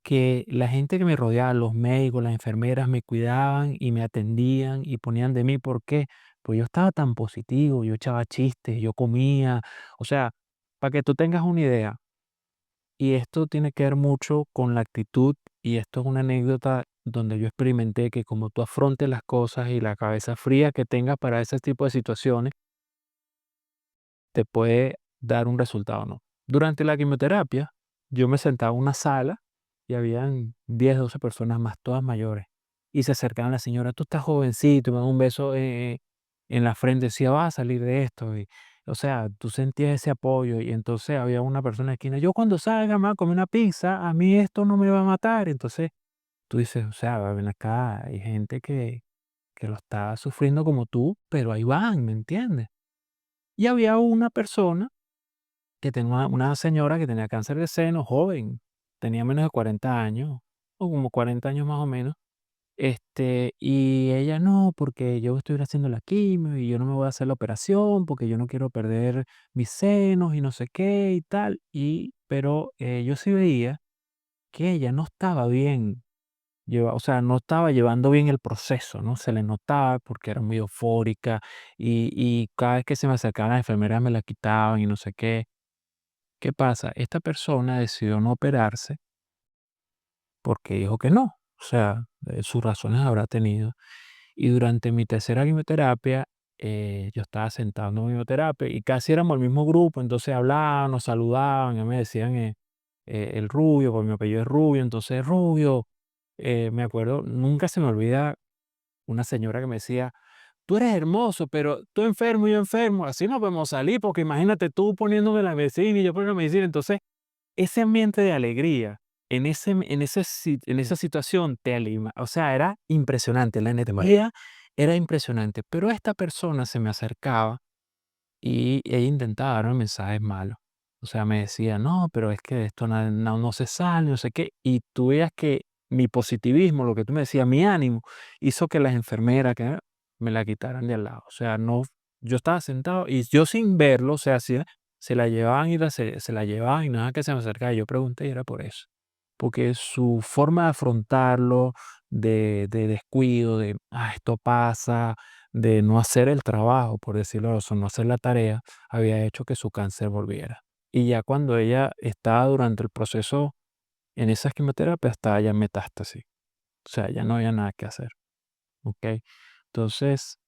que la gente que me rodeaba, los médicos, las enfermeras, me cuidaban y me atendían y ponían de mí. ¿Por qué? Pues yo estaba tan positivo, yo echaba chistes, yo comía. O sea, para que tú tengas una idea, y esto tiene que ver mucho con la actitud, y esto es una anécdota donde yo experimenté que como tú afrontes las cosas y la cabeza fría que tengas para ese tipo de situaciones, te puede dar un resultado, ¿no? Durante la quimioterapia, yo me sentaba en una sala y habían 10 12 personas más, todas mayores. Y se acercaban a la señora, tú estás jovencito, y me da un beso en la frente, decía, vas a salir de esto. Y, o sea, tú sentías ese apoyo y entonces había una persona en la esquina, yo cuando salga me voy a comer una pizza, a mí esto no me va a matar. Entonces tú dices, o sea, ven acá, hay gente que lo está sufriendo como tú, pero ahí van, ¿me entiendes? Y había una persona que tenía una señora que tenía cáncer de seno, joven, tenía menos de 40 años, o como 40 años más o menos, y ella: "No, porque yo estoy haciendo la quimio y yo no me voy a hacer la operación porque yo no quiero perder mis senos y no sé qué y tal", pero, yo sí veía que ella no estaba bien, o sea, no estaba llevando bien el proceso, ¿no? Se le notaba porque era muy eufórica y cada vez que se me acercaban las enfermeras me la quitaban y no sé qué. ¿Qué pasa? Esta persona decidió no operarse porque dijo que no. O sea, sus razones habrá tenido. Y durante mi tercera quimioterapia, yo estaba sentado en quimioterapia y casi éramos el mismo grupo, entonces hablaban, nos saludaban, y me decían el rubio, porque mi apellido es rubio, entonces rubio. Me acuerdo, nunca se me olvida una señora que me decía, tú eres hermoso, pero tú enfermo y yo enfermo, así no podemos salir, porque imagínate tú poniéndome la medicina y yo poniendo la medicina, entonces ese ambiente de alegría, en esa situación te anima, o sea, era impresionante, la Te energía era impresionante, pero esta persona se me acercaba y ella intentaba darme mensajes malos. O sea, me decía: "No, pero es que de esto no se sale, no sé qué". Y tú veías que mi positivismo, lo que tú me decías, mi ánimo, hizo que las enfermeras que me la quitaran de al lado. O sea, no, yo estaba sentado y yo sin verlo, o sea, se la llevaban y se la llevaban y nada que se me acercaba. Yo pregunté y era por eso. Porque su forma de afrontarlo, de descuido, de, esto pasa, de no hacer el trabajo, por decirlo así, no hacer la tarea, había hecho que su cáncer volviera. Y ya cuando ella estaba durante el proceso en esas quimioterapias, estaba ya en metástasis. O sea, ya no había nada que hacer. ¿Ok? Entonces,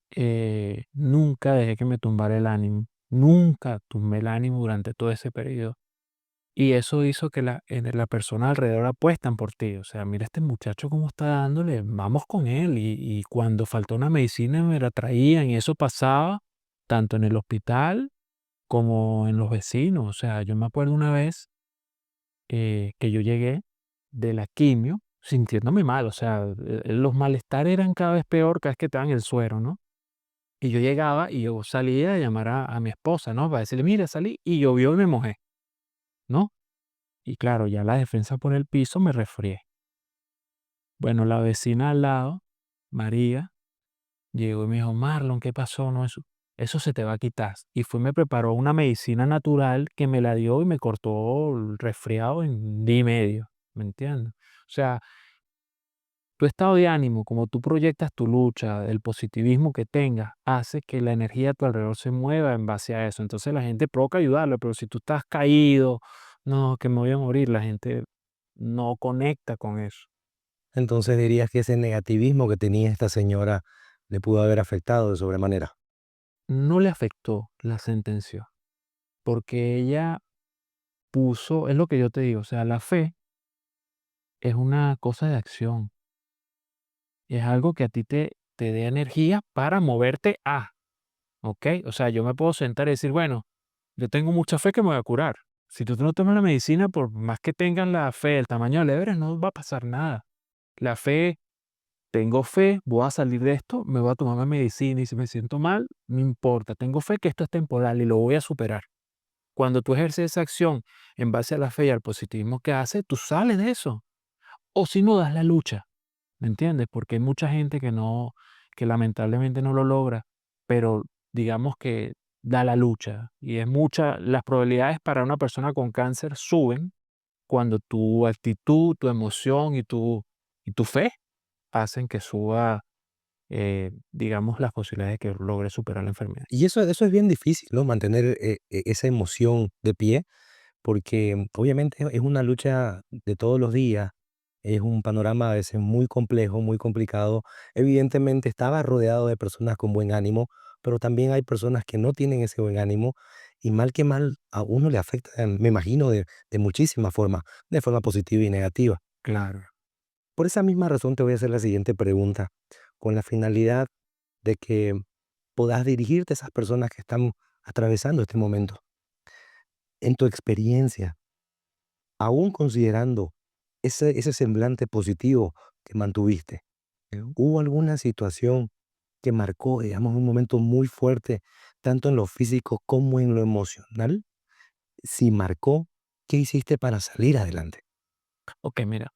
nunca dejé que me tumbara el ánimo. Nunca tumbé el ánimo durante todo ese periodo. Y eso hizo que la persona alrededor apuestan por ti. O sea, mira este muchacho cómo está dándole, vamos con él. Y cuando faltó una medicina me la traían y eso pasaba tanto en el hospital como en los vecinos. O sea, yo me acuerdo una vez que yo llegué de la quimio sintiéndome mal. O sea, los malestares eran cada vez peor cada vez que te dan el suero, ¿no? Y yo llegaba y yo salía a llamar a mi esposa, ¿no? Para decirle, mira, salí y llovió y me mojé, ¿no? Y claro, ya la defensa por el piso me resfrié. Bueno, la vecina al lado, María, llegó y me dijo, Marlon, ¿qué pasó? No, eso se te va a quitar. Y fue y me preparó una medicina natural que me la dio y me cortó el resfriado en día y medio. ¿Me entiendes? O sea, tu estado de ánimo, como tú proyectas tu lucha, el positivismo que tengas, hace que la energía a tu alrededor se mueva en base a eso. Entonces la gente provoca ayudarlo, pero si tú estás caído, no, que me voy a morir, la gente no conecta con eso. Entonces dirías que ese negativismo que tenía esta señora le pudo haber afectado de sobremanera. No le afectó, la sentenció, porque ella puso, es lo que yo te digo, o sea, la fe es una cosa de acción, es algo que a ti te dé energía para moverte a, ¿ok? O sea, yo me puedo sentar y decir, bueno, yo tengo mucha fe que me voy a curar. Si tú no tomas la medicina, por más que tengas la fe, el tamaño del Everest, no va a pasar nada. La fe, tengo fe, voy a salir de esto, me voy a tomar la medicina y si me siento mal, no importa, tengo fe que esto es temporal y lo voy a superar. Cuando tú ejerces esa acción en base a la fe y al positivismo que hace, tú sales de eso. O si no, das la lucha, ¿me entiendes? Porque hay mucha gente que no, que lamentablemente no lo logra, pero digamos que da la lucha. Y es mucha, las probabilidades para una persona con cáncer suben cuando tu actitud, tu emoción y tu fe hacen que suba, digamos, las posibilidades de que logre superar la enfermedad. Y eso es bien difícil, ¿no? Mantener esa emoción de pie, porque obviamente es una lucha de todos los días, es un panorama a veces muy complejo, muy complicado. Evidentemente estaba rodeado de personas con buen ánimo, pero también hay personas que no tienen ese buen ánimo y mal que mal a uno le afecta, me imagino, de muchísimas formas, de forma positiva y negativa. Claro. Por esa misma razón te voy a hacer la siguiente pregunta, con la finalidad de que puedas dirigirte a esas personas que están atravesando este momento. En tu experiencia, aún considerando ese semblante positivo que mantuviste, ¿hubo alguna situación que marcó, digamos, un momento muy fuerte, tanto en lo físico como en lo emocional? Si marcó, ¿qué hiciste para salir adelante? Ok, mira,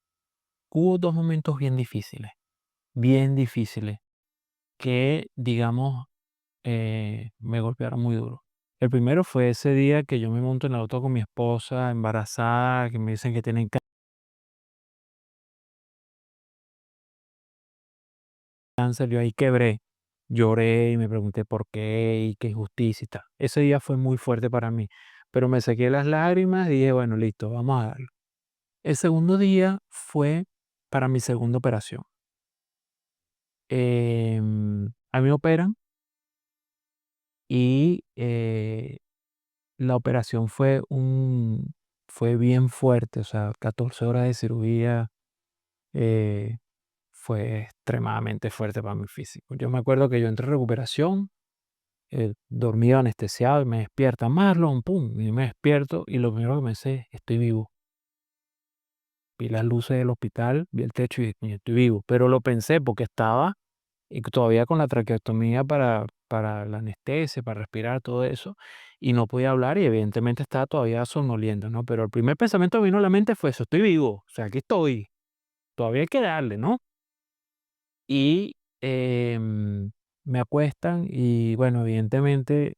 hubo dos momentos bien difíciles, que, digamos, me golpearon muy duro. El primero fue ese día que yo me monto en el auto con mi esposa embarazada, que me dicen que tienen cáncer, yo ahí quebré. Lloré y me pregunté por qué y qué injusticia y tal. Ese día fue muy fuerte para mí, pero me sequé las lágrimas y dije: "Bueno, listo, vamos a darle". El segundo día fue para mi segunda operación. A mí me operan y, la operación fue bien fuerte, o sea, 14 horas de cirugía, eh, fue extremadamente fuerte para mi físico. Yo me acuerdo que yo entré en recuperación, dormido anestesiado y me despierta: "Marlon", pum, y me despierto y lo primero que me dice: "Estoy vivo". Vi las luces del hospital, vi el techo y dije: "Coño, estoy vivo", pero lo pensé porque estaba todavía con la traqueotomía para la anestesia, para respirar, todo eso, y no podía hablar y evidentemente estaba todavía somnoliento, ¿no? Pero el primer pensamiento que me vino a la mente fue eso: "Estoy vivo, o sea, aquí estoy, todavía hay que darle", ¿no? Y, me acuestan y bueno, evidentemente,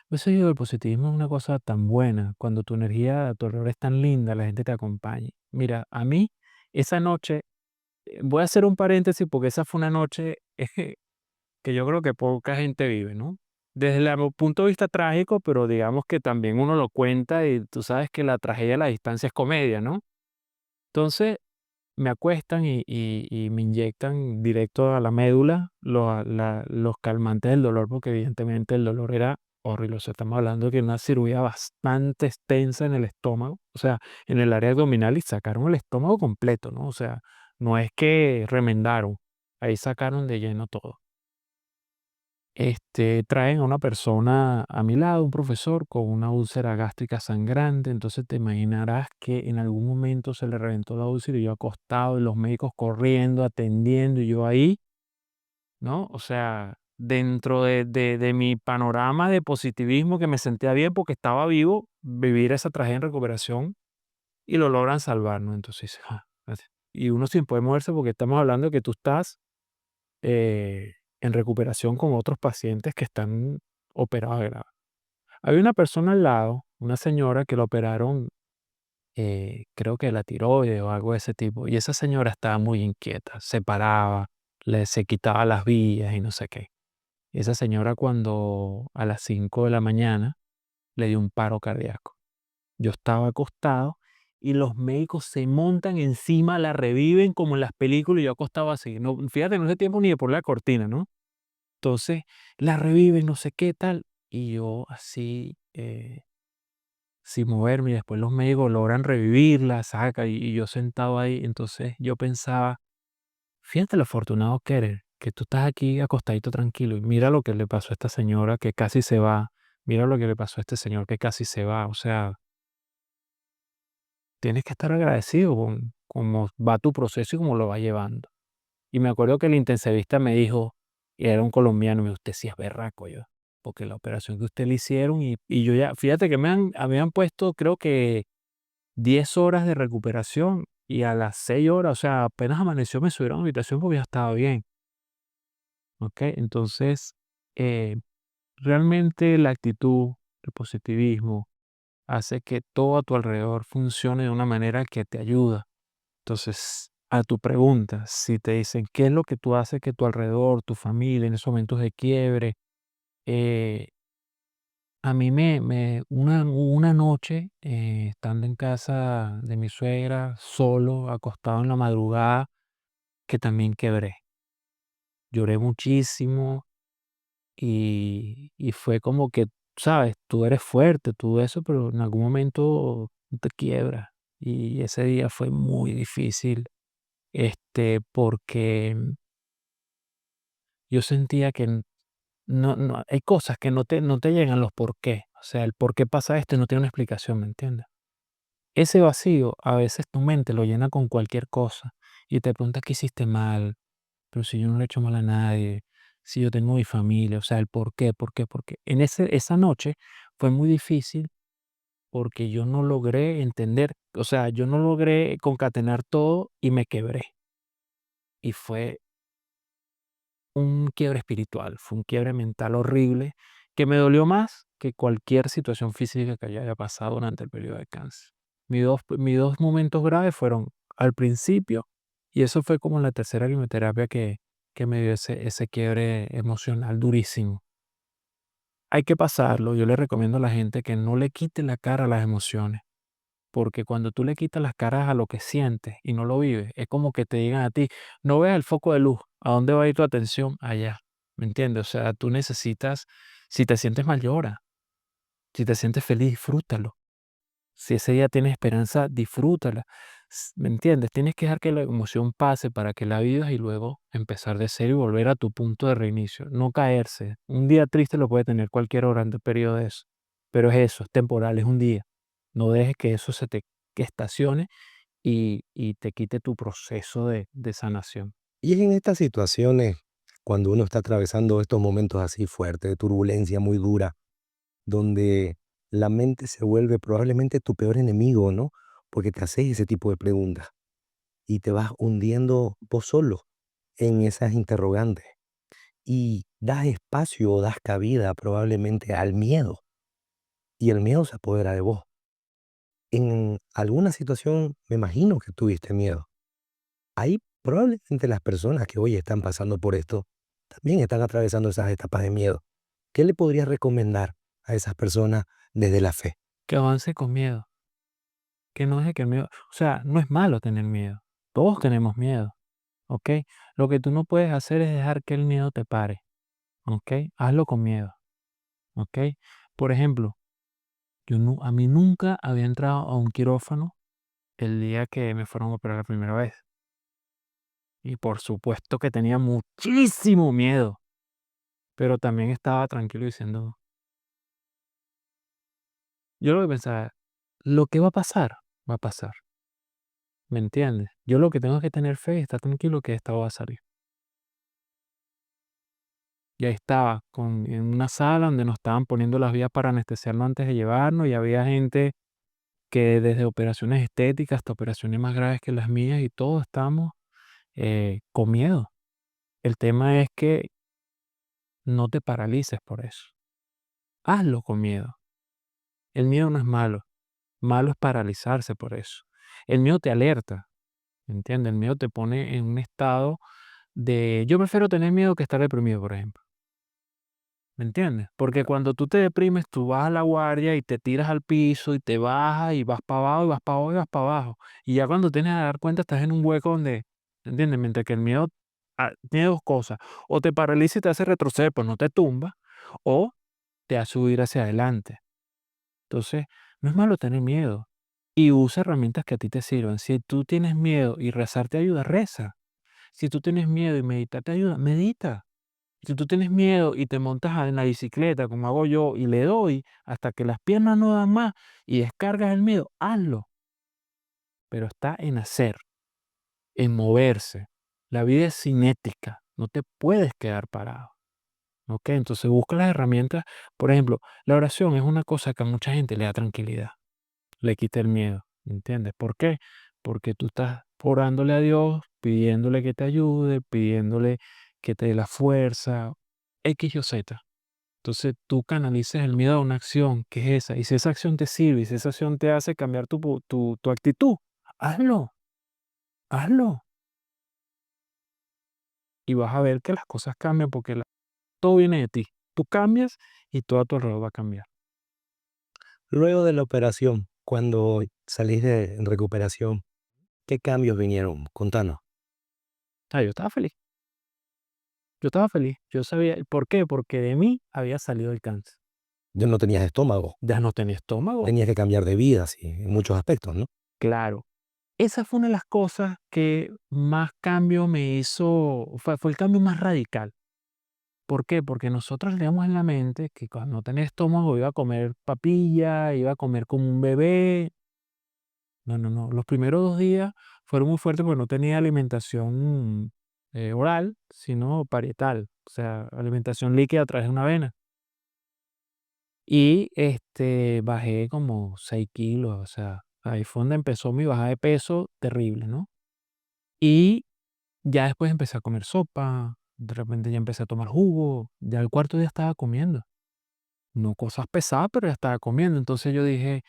por eso digo, el positivismo es una cosa tan buena, cuando tu energía a tu alrededor es tan linda, la gente te acompaña. Mira, a mí esa noche, voy a hacer un paréntesis porque esa fue una noche que yo creo que poca gente vive, ¿no? Desde el punto de vista trágico, pero digamos que también uno lo cuenta y tú sabes que la tragedia a la distancia es comedia, ¿no? Entonces me acuestan y me inyectan directo a la médula los calmantes del dolor, porque evidentemente el dolor era horrible. O sea, estamos hablando de que una cirugía bastante extensa en el estómago, o sea, en el área abdominal y sacaron el estómago completo, ¿no? O sea, no es que remendaron, ahí sacaron de lleno todo. Traen a una persona a mi lado, un profesor con una úlcera gástrica sangrante, entonces te imaginarás que en algún momento se le reventó la úlcera y yo acostado y los médicos corriendo, atendiendo y yo ahí, ¿no? O sea, dentro de mi panorama de positivismo que me sentía bien porque estaba vivo, vivir esa tragedia en recuperación y lo logran salvar, ¿no? Entonces, gracias. Y uno sin poder moverse porque estamos hablando de que tú estás en recuperación con otros pacientes que están operados de grave. Había una persona al lado, una señora que la operaron, creo que de la tiroides o algo de ese tipo, y esa señora estaba muy inquieta, se paraba, se quitaba las vías y no sé qué. Y esa señora cuando a las 5 de la mañana le dio un paro cardíaco. Yo estaba acostado y los médicos se montan encima, la reviven como en las películas y yo acostado así. No, fíjate, no sé tiempo ni de poner la cortina, ¿no? Entonces, la reviven, no sé qué tal, y yo así, sin moverme, y después los médicos logran revivirla, saca, y yo sentado ahí. Entonces, yo pensaba, fíjate lo afortunado que eres, que tú estás aquí acostadito tranquilo, y mira lo que le pasó a esta señora que casi se va, mira lo que le pasó a este señor que casi se va, o sea, tienes que estar agradecido con cómo va tu proceso y cómo lo va llevando. Y me acuerdo que el intensivista me dijo, y era un colombiano, me dijo: "Usted sí es berraco", yo, porque la operación que usted le hicieron y yo ya, fíjate que habían puesto creo que 10 horas de recuperación y a las 6 horas, o sea, apenas amaneció me subieron a la habitación porque ya estaba bien, ¿ok? Entonces, eh, realmente la actitud, el positivismo, hace que todo a tu alrededor funcione de una manera que te ayuda. Entonces, a tu pregunta, si te dicen qué es lo que tú haces que tu alrededor, tu familia, en esos momentos de quiebre, eh, a mí una noche, estando en casa de mi suegra, solo, acostado en la madrugada, que también quebré. Lloré muchísimo y fue como que, sabes, tú eres fuerte, tú eso, pero en algún momento te quiebras. Y ese día fue muy difícil, porque yo sentía que no hay cosas que no te llegan los por qué. O sea, el por qué pasa esto y no tiene una explicación, ¿me entiendes? Ese vacío, a veces tu mente lo llena con cualquier cosa y te preguntas qué hiciste mal, pero si yo no le he hecho mal a nadie, si yo tengo mi familia, o sea, el por qué, por qué, por qué. Esa noche fue muy difícil porque yo no logré entender, o sea, yo no logré concatenar todo y me quebré. Y fue un quiebre espiritual, fue un quiebre mental horrible que me dolió más que cualquier situación física que haya pasado durante el periodo de cáncer. Mis dos momentos graves fueron al principio y eso fue como en la tercera quimioterapia que que me dio ese quiebre emocional durísimo. Hay que pasarlo. Yo le recomiendo a la gente que no le quite la cara a las emociones, porque cuando tú le quitas las caras a lo que sientes y no lo vives, es como que te digan a ti, no veas el foco de luz, ¿a dónde va a ir tu atención? Allá, ¿me entiendes? O sea, tú necesitas, si te sientes mal, llora, si te sientes feliz, disfrútalo. Si ese día tienes esperanza, disfrútala. ¿Me entiendes? Tienes que dejar que la emoción pase para que la vivas y luego empezar de cero y volver a tu punto de reinicio. No caerse. Un día triste lo puede tener cualquier hora en el periodo de eso. Pero es eso, es temporal, es un día. No dejes que eso se te que estacione y te quite tu proceso de sanación. Y es en estas situaciones, cuando uno está atravesando estos momentos así fuertes, de turbulencia muy dura, donde la mente se vuelve probablemente tu peor enemigo, ¿no? Porque te haces ese tipo de preguntas y te vas hundiendo vos solo en esas interrogantes y das espacio o das cabida probablemente al miedo y el miedo se apodera de vos. En alguna situación me imagino que tuviste miedo. Ahí probablemente las personas que hoy están pasando por esto también están atravesando esas etapas de miedo. ¿Qué le podrías recomendar a esas personas desde la fe? Que avance con miedo. Que no deje que el miedo. O sea, no es malo tener miedo. Todos tenemos miedo. ¿Ok? Lo que tú no puedes hacer es dejar que el miedo te pare. ¿Ok? Hazlo con miedo. ¿Ok? Por ejemplo, a mí nunca había entrado a un quirófano el día que me fueron a operar la primera vez. Y por supuesto que tenía muchísimo miedo, pero también estaba tranquilo diciendo, yo lo que pensaba, lo que va a pasar, ¿me entiendes? Yo lo que tengo es que tener fe y estar tranquilo que esta va a salir. Y ahí estaba, en una sala donde nos estaban poniendo las vías para anestesiarnos antes de llevarnos y había gente que desde operaciones estéticas hasta operaciones más graves que las mías y todos estamos con miedo. El tema es que no te paralices por eso. Hazlo con miedo. El miedo no es malo. Malo es paralizarse por eso. El miedo te alerta, ¿entiendes? El miedo te pone en un estado de... Yo prefiero tener miedo que estar deprimido, por ejemplo. ¿Me entiendes? Porque cuando tú te deprimes, tú vas a la guardia y te tiras al piso y te bajas y vas para abajo y vas para abajo y vas para abajo. Y ya cuando tienes a dar cuenta estás en un hueco donde, ¿entiendes? Mientras que el miedo tiene dos cosas. O te paraliza y te hace retroceder, pues no te tumba. O te hace subir hacia adelante. Entonces, no es malo tener miedo. Y usa herramientas que a ti te sirvan. Si tú tienes miedo y rezar te ayuda, reza. Si tú tienes miedo y meditar te ayuda, medita. Si tú tienes miedo y te montas en la bicicleta, como hago yo, y le doy hasta que las piernas no dan más y descargas el miedo, hazlo. Pero está en hacer, en moverse. La vida es cinética, no te puedes quedar parado. ¿Ok? Entonces busca las herramientas. Por ejemplo, la oración es una cosa que a mucha gente le da tranquilidad, le quita el miedo. ¿Entiendes? ¿Por qué? Porque tú estás orándole a Dios, pidiéndole que te ayude, pidiéndole que te dé la fuerza, X o Z. Entonces tú canalices el miedo a una acción, que es esa. Y si esa acción te sirve, y si esa acción te hace cambiar tu actitud, hazlo, hazlo. Y vas a ver que las cosas cambian porque todo viene de ti. Tú cambias y todo a tu alrededor va a cambiar. Luego de la operación, cuando salís de en recuperación, ¿qué cambios vinieron? Contanos. Yo estaba feliz. Yo estaba feliz. Yo sabía, ¿por qué? Porque de mí había salido el cáncer. Ya no tenías estómago, Ya no tenía estómago. tenías que cambiar de vida, sí, en muchos aspectos, ¿no? Claro. Esa fue una de las cosas que más cambio me hizo, fue el cambio más radical. ¿Por qué? Porque nosotros leíamos en la mente que cuando no tenía estómago iba a comer papilla, iba a comer como un bebé. No, no, no. Los primeros 2 días fueron muy fuertes porque no tenía alimentación oral, sino parietal, o sea, alimentación líquida a través de una vena. Y bajé como 6 kilos, o sea, ahí fue donde empezó mi bajada de peso terrible, ¿no? Y ya después empecé a comer sopa, de repente ya empecé a tomar jugo, ya el cuarto día estaba comiendo. No cosas pesadas, pero ya estaba comiendo. Entonces yo dije,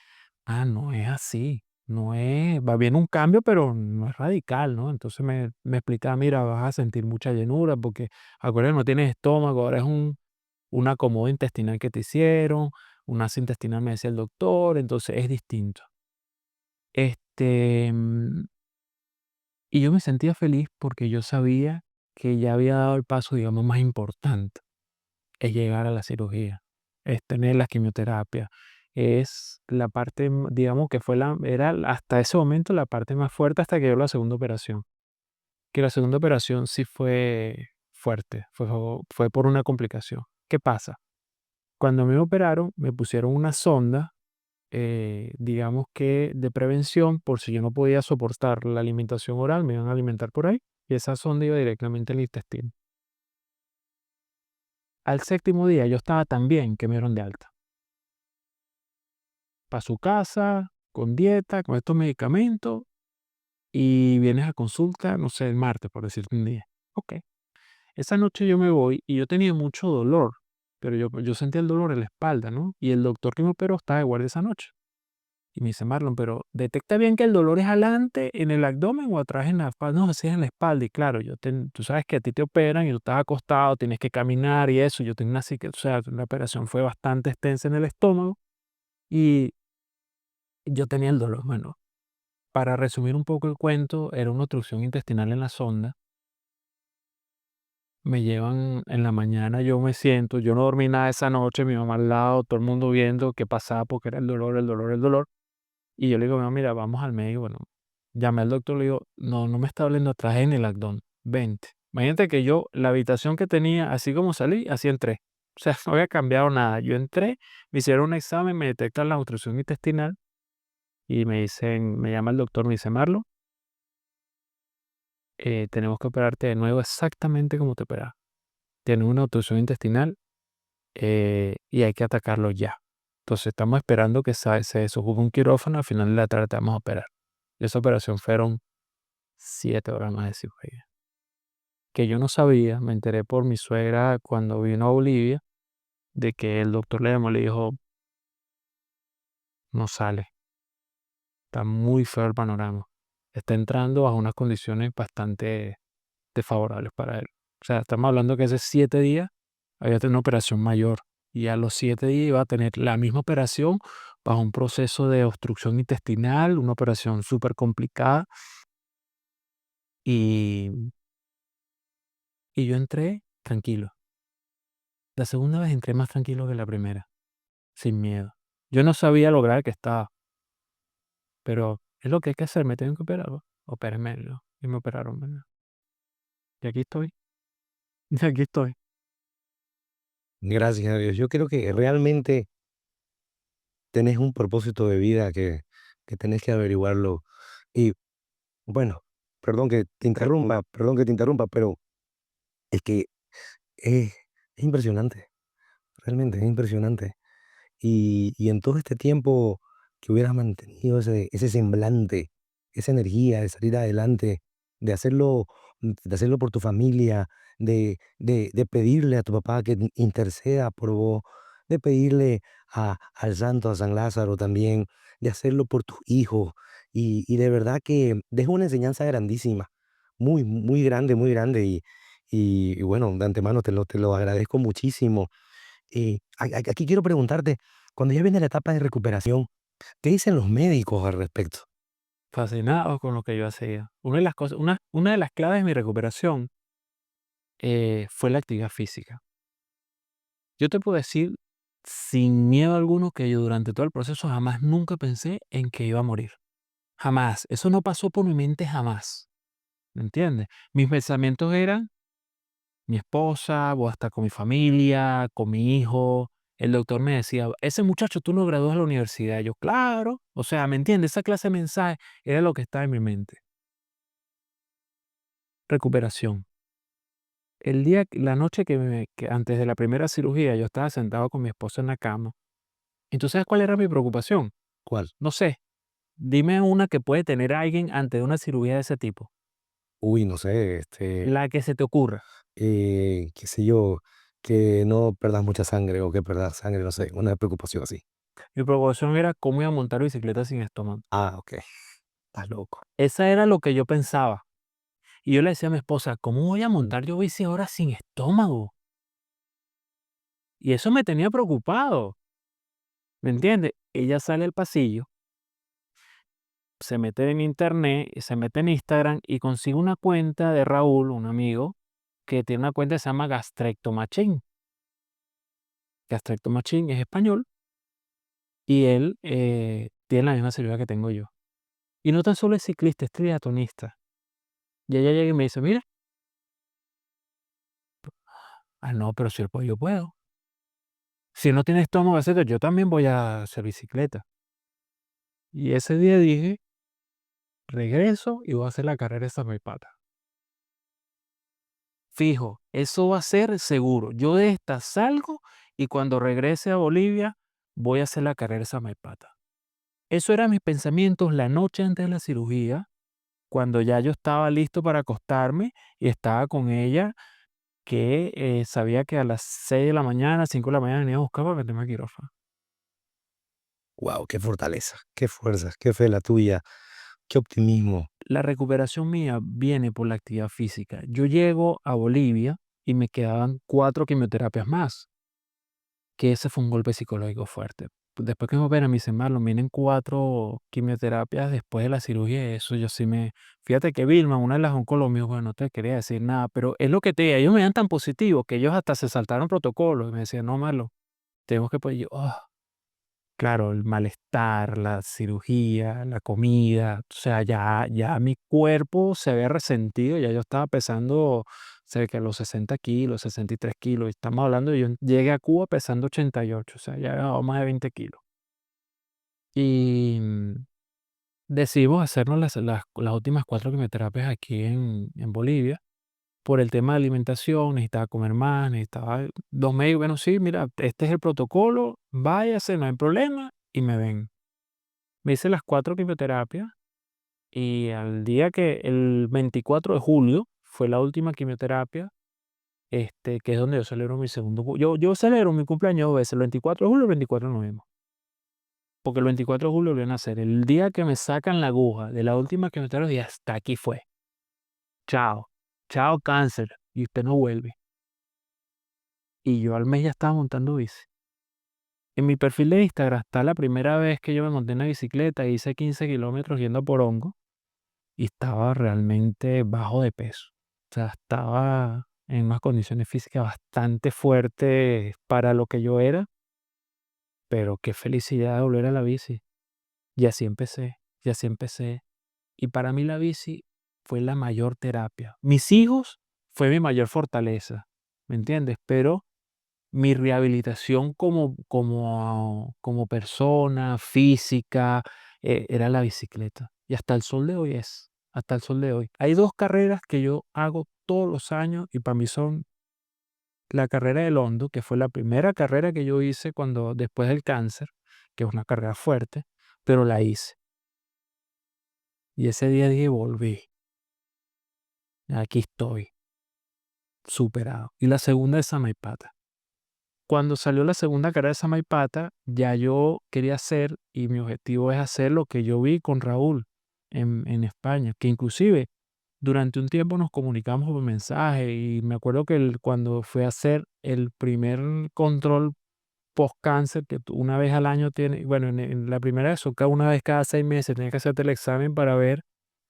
no es así. Va bien un cambio, pero no es radical, ¿no? Entonces me explicaba, mira, vas a sentir mucha llenura porque acuérdate, no tienes estómago, ahora es un acomodo intestinal que te hicieron, un asa intestinal, me decía el doctor, entonces es distinto. Este, mm, y yo me sentía feliz porque yo sabía que ya había dado el paso, digamos, más importante, es llegar a la cirugía, es tener la quimioterapia, es la parte, digamos que era hasta ese momento la parte más fuerte hasta que llegó la segunda operación. Que la segunda operación sí fue fuerte, fue por una complicación. ¿Qué pasa? Cuando me operaron, me pusieron una sonda, digamos que de prevención, por si yo no podía soportar la alimentación oral, me iban a alimentar por ahí, y esa sonda iba directamente al intestino. Al séptimo día yo estaba tan bien que me dieron de alta. Para su casa, con dieta, con estos medicamentos, y vienes a consulta, no sé, el martes, por decirte un día. Ok. Esa noche yo me voy y yo tenía mucho dolor, pero yo sentía el dolor en la espalda, ¿no? Y el doctor que me operó estaba de guardia esa noche. Y me dice, Marlon, pero detecta bien que el dolor es adelante en el abdomen o atrás en la espalda. No, así es en la espalda. Y claro, tú sabes que a ti te operan y tú estás acostado, tienes que caminar y eso. Yo tenía una o sea, la operación fue bastante extensa en el estómago y yo tenía el dolor. Bueno, para resumir un poco el cuento, era una obstrucción intestinal en la sonda. Me llevan en la mañana, yo me siento, yo no dormí nada esa noche, mi mamá al lado, todo el mundo viendo qué pasaba porque era el dolor, el dolor, el dolor. Y yo le digo, "Mamá, mira, vamos al médico". Bueno, llamé al doctor, le digo, no, no me está doliendo atrás en el abdomen, vente. Imagínate que yo, la habitación que tenía, así como salí, así entré. O sea, no había cambiado nada. Yo entré, me hicieron un examen, me detectan la obstrucción intestinal y me dicen, me llama el doctor, me dice, Marlo, tenemos que operarte de nuevo exactamente como te operaba. Tienes una obstrucción intestinal y hay que atacarlo ya. Entonces estamos esperando que se desocupe un quirófano, al final de la tarde te vamos a operar. Y esa operación fueron 7 horas más de cirugía. Que yo no sabía, me enteré por mi suegra cuando vino a Bolivia, de que el doctor le llamó y le dijo, no sale, está muy feo el panorama. Está entrando a unas condiciones bastante desfavorables para él. O sea, estamos hablando que hace 7 días había tenido una operación mayor y a los 7 días iba a tener la misma operación bajo un proceso de obstrucción intestinal, una operación súper complicada. Y, y yo entré tranquilo. La segunda vez entré más tranquilo que la primera, sin miedo. Yo no sabía lo grave que estaba, pero es lo que hay que hacer, me tienen que operar, ¿no? Opérenme, ¿no? Y me operaron, ¿verdad? Y aquí estoy, y aquí estoy. Gracias a Dios. Yo creo que realmente tenés un propósito de vida que tenés que averiguarlo. Y bueno, perdón que te interrumpa, pero es que es impresionante, realmente es impresionante. Y en todo este tiempo que hubieras mantenido ese semblante, esa energía de salir adelante, de hacerlo, de hacerlo por tu familia, de pedirle a tu papá que interceda por vos, de pedirle al santo, a San Lázaro también, de hacerlo por tus hijos. Y de verdad que deja una enseñanza grandísima, muy, muy grande, muy grande. Y bueno, de antemano te lo agradezco muchísimo. Aquí quiero preguntarte, cuando ya viene la etapa de recuperación, ¿qué dicen los médicos al respecto? Fascinado con lo que yo hacía. Una de las claves de mi recuperación fue la actividad física. Yo te puedo decir sin miedo alguno que yo durante todo el proceso jamás nunca pensé en que iba a morir. Jamás. Eso no pasó por mi mente jamás. ¿Me entiendes? Mis pensamientos eran mi esposa o hasta con mi familia, con mi hijo. El doctor me decía, ese muchacho tú lo gradúas de la universidad. Yo, claro. O sea, ¿me entiendes? Esa clase de mensaje era lo que estaba en mi mente. Recuperación. La noche que antes de la primera cirugía, yo estaba sentado con mi esposa en la cama. ¿Y tú sabes cuál era mi preocupación? ¿Cuál? No sé, dime una que puede tener alguien antes de una cirugía de ese tipo. Uy, no sé, La que se te ocurra. qué sé yo, que no perdas mucha sangre o que perdas sangre, no sé, una preocupación así. Mi preocupación era cómo iba a montar bicicleta sin estómago. Ah, ok. Estás loco. Esa era lo que yo pensaba. Y yo le decía a mi esposa: "¿Cómo voy a montar yo bici ahora sin estómago?". Y eso me tenía preocupado, ¿me entiendes? Ella sale al pasillo, se mete en internet, se mete en Instagram y consigue una cuenta de Raúl, un amigo, que tiene una cuenta que se llama Gastrectomachine. Gastrectomachine es español y él, tiene la misma cirugía que tengo yo. Y no tan solo es ciclista, es triatlonista. Y ella llega y me dice: "Mira, no, pero si yo puedo. Si no tienes estómago, etcétera, yo también voy a hacer bicicleta". Y ese día dije: "Regreso y voy a hacer la carrera de Samaipata. Fijo, eso va a ser seguro. Yo de esta salgo y cuando regrese a Bolivia voy a hacer la carrera de Samaipata". Eso eran mis pensamientos la noche antes de la cirugía, cuando ya yo estaba listo para acostarme y estaba con ella, que, sabía que a las 6 de la mañana, 5 de la mañana venía a buscar para meterme a quirófano. Wow, qué fortaleza, qué fuerzas, qué fe la tuya, qué optimismo. La recuperación mía viene por la actividad física. Yo llego a Bolivia y me quedaban 4 quimioterapias más, que ese fue un golpe psicológico fuerte. Después que me operan, me dicen: "Marlon, vienen 4 quimioterapias después de la cirugía", y eso yo sí me fíjate que Vilma, una de las oncólogos, me dijo: "Bueno, no te quería decir nada", pero es lo que te digo, ellos me dan tan positivo que ellos hasta se saltaron protocolos y me decían: "No, Marlon, tenemos que", pues yo, claro, el malestar, la cirugía, la comida, o sea, ya mi cuerpo se había resentido, ya yo estaba pesando cerca de los 60 kilos, 63 kilos, y estamos hablando de yo llegué a Cuba pesando 88, o sea, ya había bajado más de 20 kilos. Y, decidimos hacernos las últimas 4 quimioterapias aquí en Bolivia, por el tema de alimentación, necesitaba comer más, necesitaba los médicos, bueno, sí, mira, este es el protocolo, váyase, no hay problema, y me ven. Me hice las 4 quimioterapias y al día que el 24 de julio fue la última quimioterapia, que es donde yo celebro mi segundo yo celebro mi cumpleaños 2 veces, el 24 de julio y el 24 de noviembre, porque el 24 de julio volví a nacer. El día que me sacan la aguja de la última quimioterapia, dije: "Hasta aquí fue. Chao, chao cáncer, y usted no vuelve". Y yo al mes ya estaba montando bici. En mi perfil de Instagram está la primera vez que yo me monté en una bicicleta, hice 15 kilómetros yendo por hongo. Y estaba realmente bajo de peso. O sea, estaba en unas condiciones físicas bastante fuertes para lo que yo era, pero qué felicidad volver a la bici. Y así empecé, y así empecé. Y para mí la bici fue la mayor terapia. Mis hijos fue mi mayor fortaleza, ¿me entiendes? Pero mi rehabilitación como persona física, era la bicicleta. Y hasta el sol de hoy es, hasta el sol de hoy. Hay 2 carreras que yo hago todos los años y para mí son la carrera del Hondo, que fue la primera carrera que yo hice cuando después del cáncer, que es una carrera fuerte, pero la hice. Y ese día dije: "Volví, aquí estoy, superado". Y la segunda es Samaipata. Cuando salió la segunda carrera de Samaipata, ya yo quería hacer, y mi objetivo es hacer lo que yo vi con Raúl en España, que inclusive durante un tiempo nos comunicamos por mensaje y me acuerdo que cuando fue a hacer el primer control post cáncer, que una vez al año tiene, bueno, en la primera vez, una vez cada 6 meses tienes que hacerte el examen para ver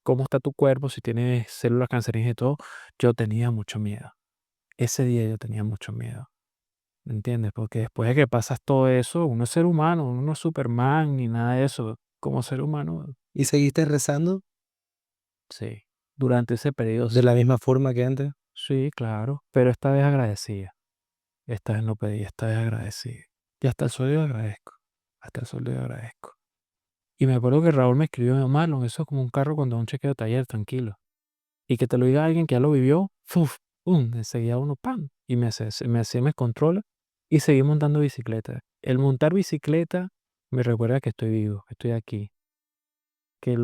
cómo está tu cuerpo, si tienes células cancerígenas y todo, yo tenía mucho miedo. Ese día yo tenía mucho miedo. ¿Me entiendes? Porque después de que pasas todo eso, uno es ser humano, uno no es Superman ni nada de eso. Como ser humano, ¿Y seguiste rezando sí. Durante ese periodo de sí. la misma forma que antes? Sí, claro. Pero esta vez agradecida. Esta vez no pedí, esta vez agradecida. Y hasta el sol de hoy agradezco. Hasta el sol de hoy agradezco. Y me acuerdo que Raúl me escribió: Marlon, eso es como un carro cuando da un chequeo de taller, tranquilo. Y que te lo diga alguien que ya lo vivió, ¡fuf! ¡Pum! Enseguida uno, ¡pam! Y me controla y seguí montando bicicleta. El montar bicicleta me recuerda que estoy vivo, que estoy aquí, que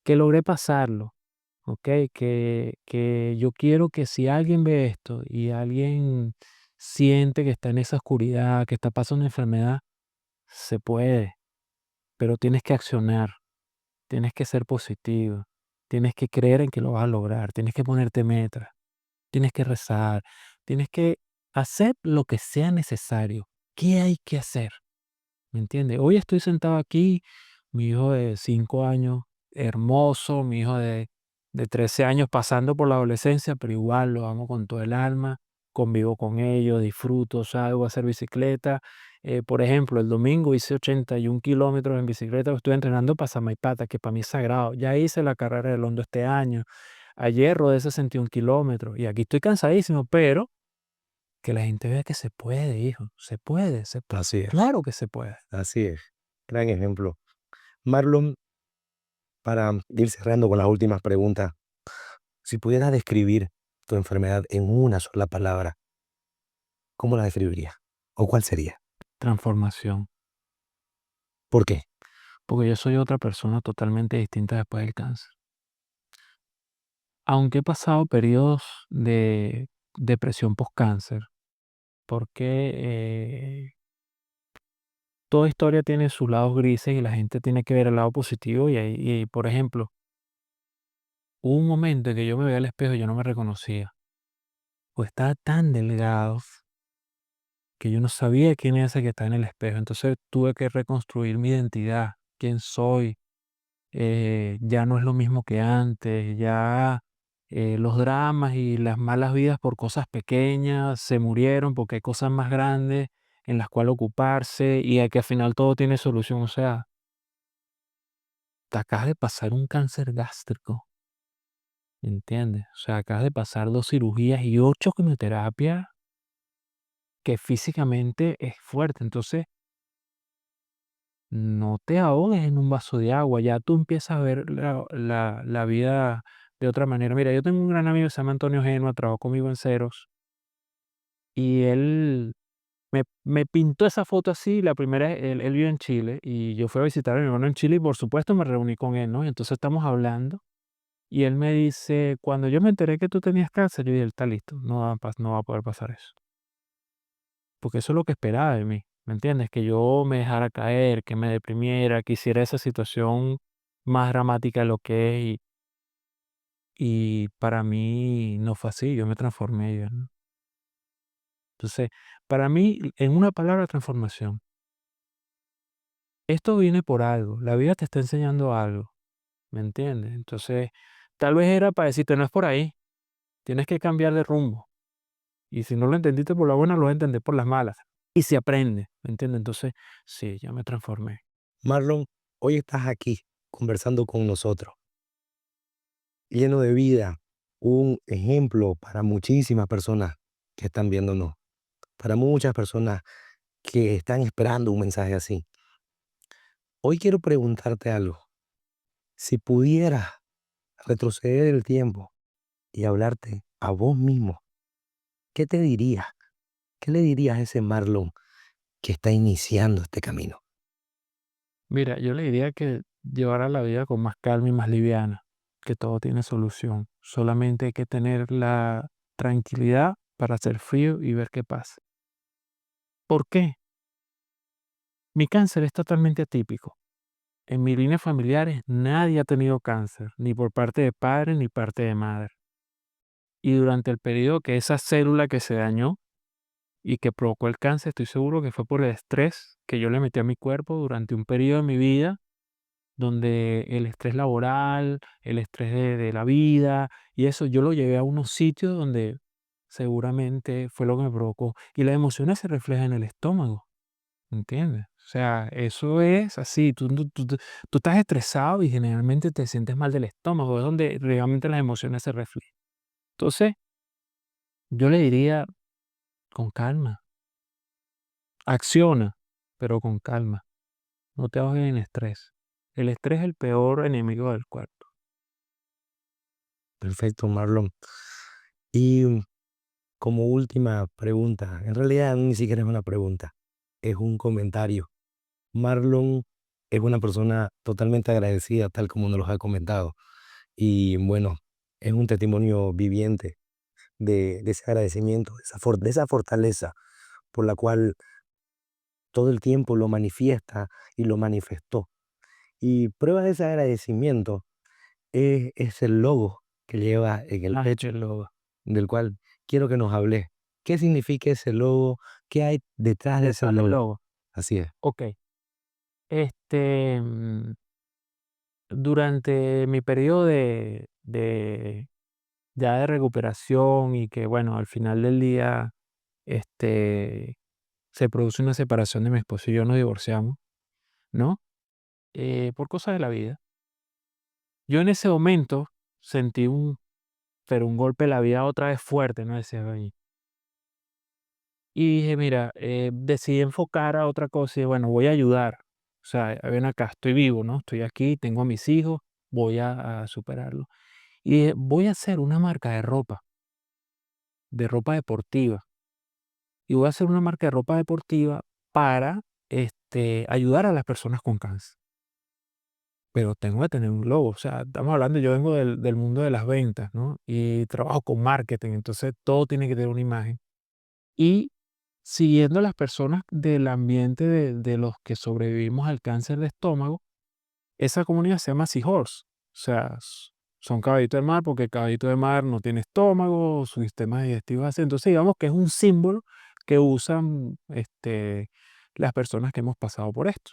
que logré pasarlo, ¿ok? Que yo quiero que si alguien ve esto y alguien siente que está en esa oscuridad, que está pasando una enfermedad, se puede, pero tienes que accionar, tienes que ser positivo, tienes que creer en que lo vas a lograr, tienes que ponerte metas, tienes que rezar, tienes que hacer lo que sea necesario. ¿Qué hay que hacer? ¿Me entiendes? Hoy estoy sentado aquí, mi hijo de 5 años, hermoso, mi hijo de 13 años pasando por la adolescencia, pero igual lo amo con todo el alma, convivo con ellos, disfruto, salgo a hacer bicicleta. Por ejemplo, el domingo hice 81 kilómetros en bicicleta, estoy entrenando para Samaipata, que para mí es sagrado. Ya hice la carrera del Hondo este año. Ayer rodé 61 kilómetros y aquí estoy cansadísimo, pero que la gente vea que se puede, hijo, se puede, Así es, claro que se puede. así es. Gran ejemplo. Marlon, para ir cerrando con las últimas preguntas, si pudieras describir tu enfermedad en una sola palabra, ¿cómo la describirías? ¿O cuál sería? Transformación, ¿Por qué? porque yo soy otra persona totalmente distinta después del cáncer. Aunque he pasado periodos de depresión post-cáncer, porque toda historia tiene sus lados grises y la gente tiene que ver el lado positivo y, por ejemplo, hubo un momento en que yo me veía al espejo y yo no me reconocía, o estaba tan delgado que yo no sabía quién era ese que estaba en el espejo. Entonces tuve que reconstruir mi identidad, quién soy, ya no es lo mismo que antes, ya los dramas y las malas vidas por cosas pequeñas se murieron porque hay cosas más grandes en las cuales ocuparse y que al final todo tiene solución. O sea, te acabas de pasar un cáncer gástrico, ¿entiendes? O sea, acabas de pasar 2 cirugías y 8 quimioterapias que físicamente es fuerte. Entonces, no te ahogues en un vaso de agua, ya tú empiezas a ver la vida de otra manera. Mira, yo tengo un gran amigo que se llama Antonio Genua, trabajó conmigo en Ceros, y él me pintó esa foto así, la primera, él vive en Chile, y yo fui a visitar a mi hermano en Chile, y por supuesto me reuní con él, ¿no? Y entonces estamos hablando, y él me dice, cuando yo me enteré que tú tenías cáncer, yo dije, está listo, no va a poder pasar eso. Porque eso es lo que esperaba de mí, ¿me entiendes? Que yo me dejara caer, que me deprimiera, que hiciera esa situación más dramática de lo que es, y para mí no fue así, yo me transformé ya, ¿no? Entonces, para mí, en una palabra, transformación. Esto viene por algo, la vida te está enseñando algo, ¿me entiendes? Entonces, tal vez era para decirte, no es por ahí, tienes que cambiar de rumbo. Y si no lo entendiste por la buena, lo vas a entender por las malas. Y se aprende, ¿me entiendes? Entonces, sí, ya me transformé. Marlon, hoy estás aquí conversando con nosotros, lleno de vida, un ejemplo para muchísimas personas que están viéndonos, para muchas personas que están esperando un mensaje así. Hoy quiero preguntarte algo. Si pudieras retroceder el tiempo y hablarte a vos mismo, ¿qué te dirías? ¿Qué le dirías a ese Marlon que está iniciando este camino? Mira, yo le diría que llevara la vida con más calma y más liviana, que todo tiene solución. Solamente hay que tener la tranquilidad para hacer frío y ver qué pasa. ¿Por qué? Mi cáncer es totalmente atípico. En mis líneas familiares nadie ha tenido cáncer, ni por parte de padre ni parte de madre. Y durante el periodo que esa célula que se dañó y que provocó el cáncer, estoy seguro que fue por el estrés que yo le metí a mi cuerpo durante un periodo de mi vida donde el estrés laboral, el estrés de la vida y eso yo lo llevé a unos sitios donde seguramente fue lo que me provocó. Y las emociones se reflejan en el estómago, ¿entiendes? O sea, eso es así, tú estás estresado y generalmente te sientes mal del estómago, es donde realmente las emociones se reflejan. Entonces, yo le diría con calma, acciona, pero con calma, no te ahogues en estrés. El estrés es el peor enemigo del cuerpo. Perfecto, Marlon. Y como última pregunta, en realidad ni siquiera es una pregunta, es un comentario. Marlon es una persona totalmente agradecida, tal como nos lo ha comentado. Y bueno, es un testimonio viviente de ese agradecimiento, de esa fortaleza por la cual todo el tiempo lo manifiesta y lo manifestó. Y prueba de ese agradecimiento es el logo que lleva en el pecho, el logo. del cual quiero que nos hables. ¿Qué significa ese logo? ¿Qué hay detrás de ese Detrás del logo? logo. Así es. Okey. Este, durante mi periodo de ya de recuperación y que, bueno, al final del día, este, se produce una separación de mi esposo y yo nos divorciamos, ¿no? Por cosas de la vida. Yo en ese momento sentí un golpe de la vida otra vez fuerte, ¿no? Decía: "Ay". Y dije: "Mira, decidí enfocar a otra cosa y bueno, voy a ayudar. O sea, ven acá, estoy vivo, ¿no? Estoy aquí, tengo a mis hijos, voy a superarlo". Y dije: "Voy a hacer una marca de ropa deportiva, y voy a hacer una marca de ropa deportiva para, ayudar a las personas con cáncer". Pero tengo que tener un logo, o sea, estamos hablando, yo vengo del mundo de las ventas, ¿no? Y trabajo con marketing, entonces todo tiene que tener una imagen. Y siguiendo las personas del ambiente de los que sobrevivimos al cáncer de estómago, esa comunidad se llama Seahorse. O sea, son caballitos de mar porque el caballito de mar no tiene estómago, su sistema digestivo es así. Entonces, digamos que es un símbolo que usan las personas que hemos pasado por esto.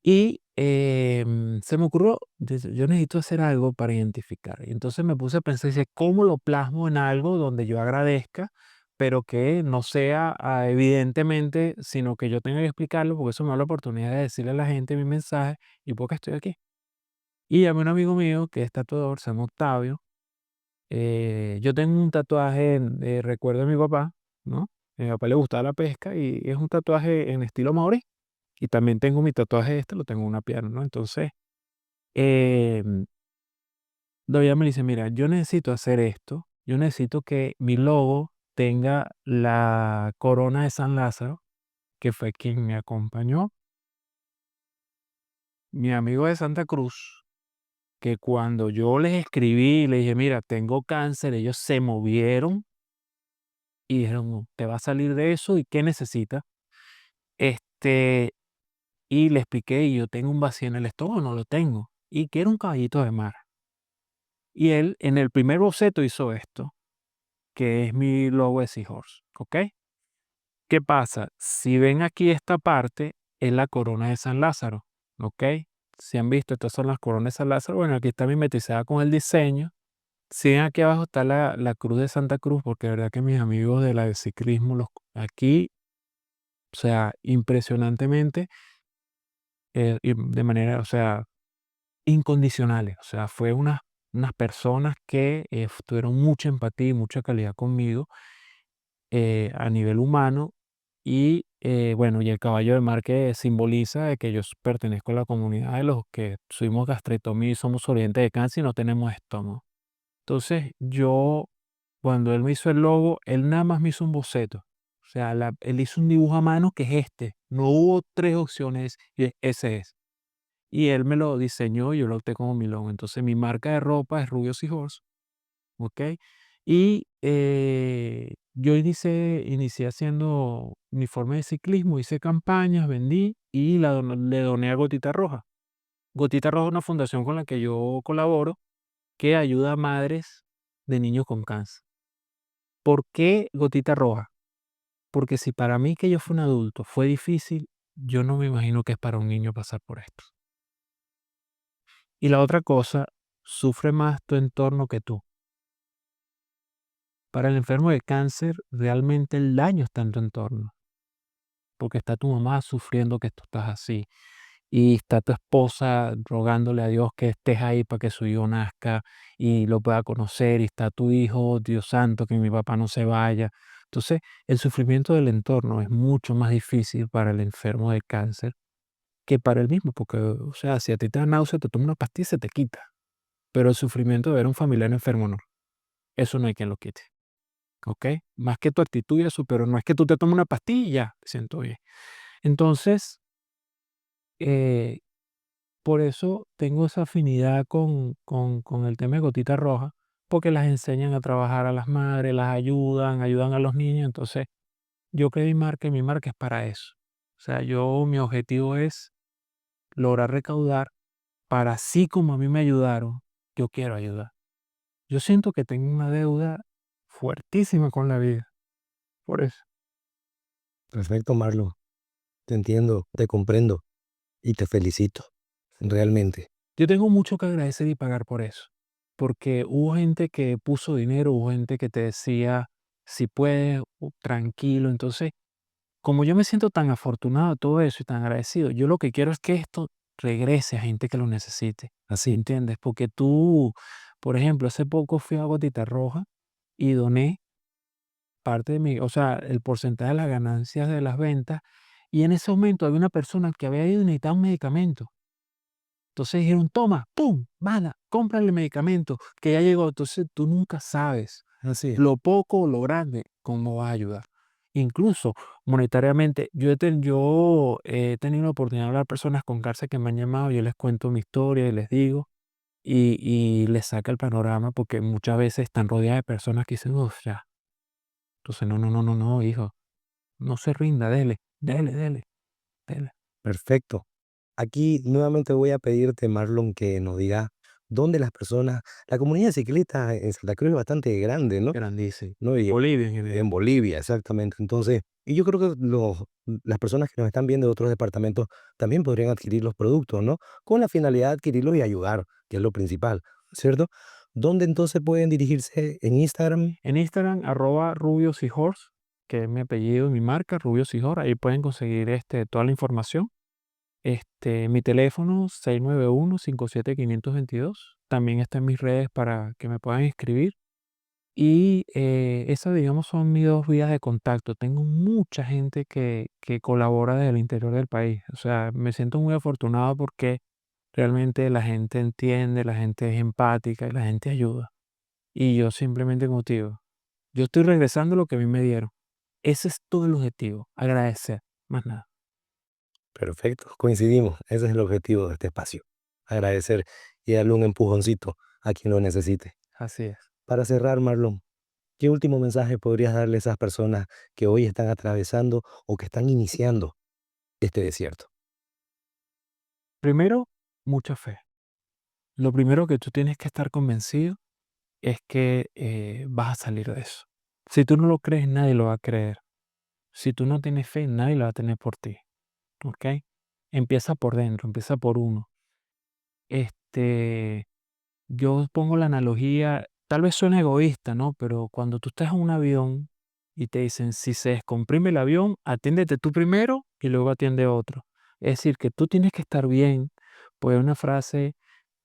Y se me ocurrió, yo necesito hacer algo para identificar. Y entonces me puse a pensar, dice, ¿cómo lo plasmo en algo donde yo agradezca, pero que no sea evidentemente, sino que yo tenga que explicarlo, porque eso me da la oportunidad de decirle a la gente mi mensaje y por qué estoy aquí? Y llamé a un amigo mío que es tatuador, se llama Octavio. Yo tengo un tatuaje de recuerdo de mi papá, ¿no? A mi papá le gustaba la pesca y es un tatuaje en estilo maorí. Y también tengo mi tatuaje lo tengo en una pierna, ¿no? Entonces, em, David me dice, mira, yo necesito hacer esto, yo necesito que mi logo tenga la corona de San Lázaro, que fue quien me acompañó, mi amigo de Santa Cruz, que cuando yo les escribí, le dije, mira, tengo cáncer, ellos se movieron y dijeron, te va a salir de eso y ¿qué necesitas? Este, y le expliqué, y yo tengo un vacío en el estómago, no lo tengo, y quiero un caballito de mar. Y él en el primer boceto hizo esto, que es mi logo de Seahorse, ¿ok? ¿Qué pasa? Si ven aquí esta parte, es la corona de San Lázaro, ¿ok? Si han visto, estas son las coronas de San Lázaro. Bueno, aquí está mimetizada con el diseño. Si ven aquí abajo está la cruz de Santa Cruz, porque de verdad que mis amigos de la de ciclismo, aquí, o sea, impresionantemente, y de manera, o sea, incondicionales. O sea, fue unas personas que tuvieron mucha empatía y mucha calidad conmigo a nivel humano. Y bueno, y el caballo de mar que simboliza de que yo pertenezco a la comunidad de los que tuvimos gastrectomía y somos sobrevivientes de cáncer y no tenemos estómago. Entonces, yo, cuando él me hizo el logo, él nada más me hizo un boceto. O sea, él hizo un dibujo a mano que es este. No hubo tres opciones y ese es. Y él me lo diseñó y yo lo opté como mi logo. Entonces, mi marca de ropa es Rubio Seahorse, ¿ok? Y yo inicié haciendo uniformes de ciclismo, hice campañas, vendí y le doné a Gotita Roja. Gotita Roja es una fundación con la que yo colaboro que ayuda a madres de niños con cáncer. ¿Por qué Gotita Roja? Porque si para mí que yo fui un adulto fue difícil, yo no me imagino que es para un niño pasar por esto. Y la otra cosa, sufre más tu entorno que tú. Para el enfermo de cáncer, realmente el daño está en tu entorno, porque está tu mamá sufriendo que tú estás así, y está tu esposa rogándole a Dios que estés ahí para que su hijo nazca y lo pueda conocer, y está tu hijo, Dios santo, que mi papá no se vaya. Entonces, el sufrimiento del entorno es mucho más difícil para el enfermo de cáncer que para él mismo, porque, o sea, si a ti te da náusea, te tomas una pastilla y se te quita, pero el sufrimiento de ver a un familiar enfermo no, eso no hay quien lo quite. ¿Ok? Más que tu actitud y eso, pero no es que tú te tomes una pastilla y ya, te siento bien. Entonces, eh, por eso tengo esa afinidad con el tema de Gotita Roja, porque las enseñan a trabajar a las madres, las ayudan, ayudan a los niños. Entonces, yo creé mi marca y mi marca es para eso. O sea, mi objetivo es lograr recaudar para así como a mí me ayudaron, yo quiero ayudar. Yo siento que tengo una deuda fuertísima con la vida, por eso. Perfecto, Marlon. Te entiendo, te comprendo y te felicito, realmente. Yo tengo mucho que agradecer y pagar por eso, porque hubo gente que puso dinero, hubo gente que te decía, si puedes, tranquilo. Entonces, como yo me siento tan afortunado de todo eso y tan agradecido, yo lo que quiero es que esto regrese a gente que lo necesite, Así, ¿entiendes? Porque tú, por ejemplo, hace poco fui a Gotita Roja y doné parte de o sea, el porcentaje de las ganancias de las ventas, y en ese momento había una persona que había ido y necesitaba un medicamento. Entonces dijeron: "Toma, pum, mala, cómprale el medicamento que ya llegó". Entonces tú nunca sabes así es. lo poco o lo grande cómo va a ayudar. Incluso monetariamente, yo he tenido la oportunidad de hablar personas con cárcel que me han llamado, yo les cuento mi historia y les digo, y les saca el panorama, porque muchas veces están rodeadas de personas que dicen: "Uf, ya". Entonces, no, no, no, no, no, hijo, no se rinda, dele, dele, dele, dele. Perfecto. Aquí nuevamente voy a pedirte, Marlon, que nos diga dónde las personas, la comunidad ciclista en Santa Cruz es bastante grande, ¿no? Grandísimo. ¿No? Y Bolivia en en general. Bolivia, exactamente. Entonces, y yo creo que las personas que nos están viendo de otros departamentos también podrían adquirir los productos, ¿no? Con la finalidad de adquirirlos y ayudar, que es lo principal, ¿cierto? ¿Dónde entonces pueden dirigirse en Instagram? En Instagram, @rubiosihorse, que es mi apellido y mi marca, Rubios y Jorge. Ahí pueden conseguir toda la información. Mi teléfono 691-57-522. También está en mis redes para que me puedan escribir. Y esas, digamos, son mis dos vías de contacto. Tengo mucha gente que colabora desde el interior del país. O sea, me siento muy afortunado porque realmente la gente entiende, la gente es empática y la gente ayuda. Y yo simplemente, como te digo, yo estoy regresando lo que a mí me dieron. Ese es todo el objetivo, agradecer, más nada. Perfecto, coincidimos. Ese es el objetivo de este espacio. Agradecer y darle un empujoncito a quien lo necesite. Así es. Para cerrar, Marlon, ¿qué último mensaje podrías darle a esas personas que hoy están atravesando o que están iniciando este desierto? Primero, mucha fe. Lo primero que tú tienes que estar convencido es que vas a salir de eso. Si tú no lo crees, nadie lo va a creer. Si tú no tienes fe, nadie lo va a tener por ti. ¿Ok? Empieza por dentro, empieza por uno. Este, Yo pongo la analogía, tal vez suene egoísta, ¿no? Pero cuando tú estás en un avión y te dicen, si se descomprime el avión, atiéndete tú primero y luego atiende otro. Es decir, que tú tienes que estar bien, pues hay una frase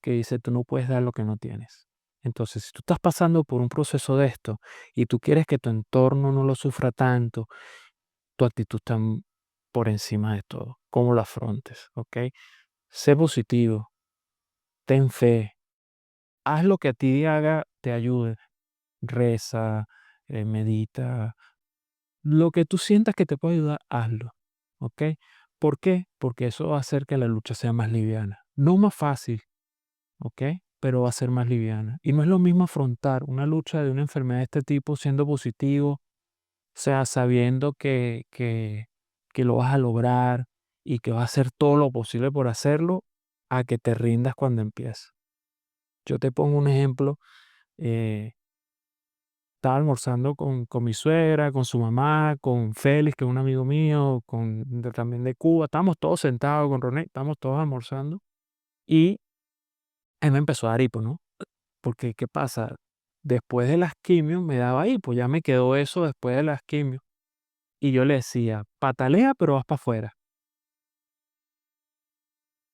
que dice, tú no puedes dar lo que no tienes. Entonces, si tú estás pasando por un proceso de esto y tú quieres que tu entorno no lo sufra tanto, tu actitud está por encima de todo. ¿Cómo lo afrontes? ¿Ok? Sé positivo, ten fe, haz lo que a ti te ayude. Reza, medita, lo que tú sientas que te puede ayudar, hazlo, ¿ok? ¿Por qué? Porque eso va a hacer que la lucha sea más liviana. No más fácil, ¿ok? Pero va a ser más liviana. Y no es lo mismo afrontar una lucha de una enfermedad de este tipo siendo positivo, o sea, sabiendo que lo vas a lograr y que vas a hacer todo lo posible por hacerlo, a que te rindas cuando empiezas. Yo te pongo un ejemplo. eh, Estaba almorzando con mi suegra, con su mamá, con Félix, que es un amigo mío, también de Cuba. Estábamos todos sentados con René, estábamos todos almorzando. Y él me empezó a dar hipo, ¿no? Porque, ¿qué pasa? Después de las quimios me daba hipo, ya me quedó eso después de las quimios. Y yo le decía, patalea, pero vas para afuera.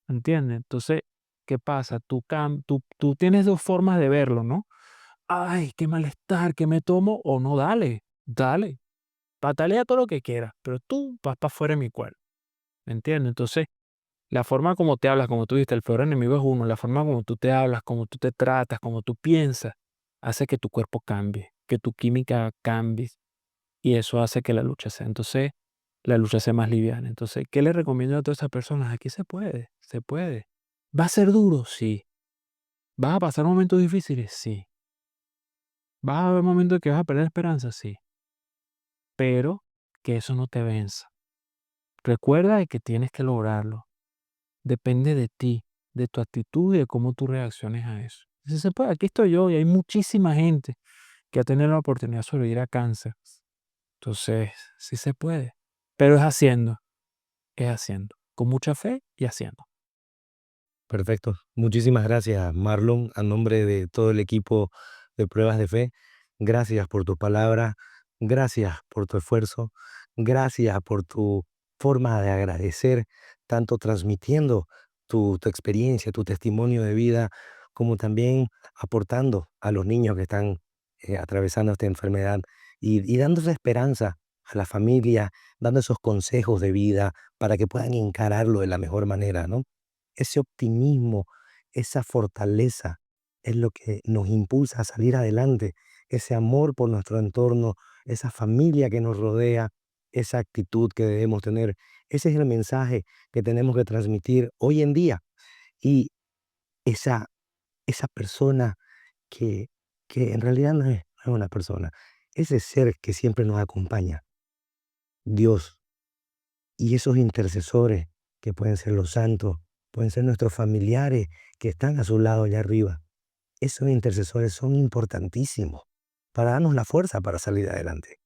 ¿Entiendes? Entonces, ¿qué pasa? Tú tienes dos formas de verlo, ¿no? Ay, qué malestar, que me tomo, o no, dale, dale. Patalea todo lo que quieras, pero tú vas para afuera de mi cuerpo, ¿me entiendes? Entonces, la forma como te hablas, como tú dijiste, el peor enemigo es uno, la forma como tú te hablas, como tú te tratas, como tú piensas, hace que tu cuerpo cambie, que tu química cambie, y eso hace que la lucha sea. Entonces, la lucha sea más liviana. Entonces, ¿qué le recomiendo a todas esas personas? Aquí se puede, se puede. ¿Va a ser duro? Sí. ¿Vas a pasar momentos difíciles? Sí. ¿Vas a haber momentos en que vas a perder esperanza? Sí. Pero que eso no te venza. Recuerda de que tienes que lograrlo. Depende de ti, de tu actitud y de cómo tú reacciones a eso. Si se puede, aquí estoy yo y hay muchísima gente que ha tenido la oportunidad de sobrevivir a cáncer. Entonces, sí se puede, pero es haciendo, con mucha fe y haciendo. Perfecto. Muchísimas gracias, Marlon, a nombre de todo el equipo de Pruebas de Fe. Gracias por tu palabra, gracias por tu esfuerzo, gracias por tu forma de agradecer, tanto transmitiendo tu experiencia, tu testimonio de vida, como también aportando a los niños que están atravesando esta enfermedad y dándose esperanza a la familia, dando esos consejos de vida para que puedan encararlo de la mejor manera, ¿no? Ese optimismo, esa fortaleza es lo que nos impulsa a salir adelante, ese amor por nuestro entorno, esa familia que nos rodea, esa actitud que debemos tener. Ese es el mensaje que tenemos que transmitir hoy en día. Y esa, esa persona que, que en realidad no es una persona, ese ser que siempre nos acompaña, Dios, y esos intercesores que pueden ser los santos, pueden ser nuestros familiares que están a su lado allá arriba. Esos intercesores son importantísimos para darnos la fuerza para salir adelante.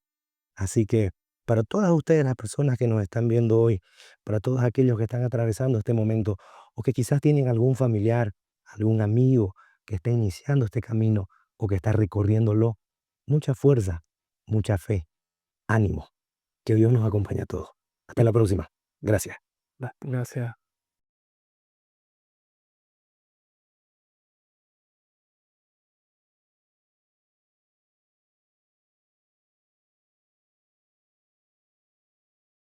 Así que para todas ustedes, las personas que nos están viendo hoy, para todos aquellos que están atravesando este momento o que quizás tienen algún familiar, algún amigo que está iniciando este camino o que está recorriéndolo, mucha fuerza, mucha fe, ánimo. Que Dios nos acompañe a todos. Hasta la próxima. Gracias. Gracias.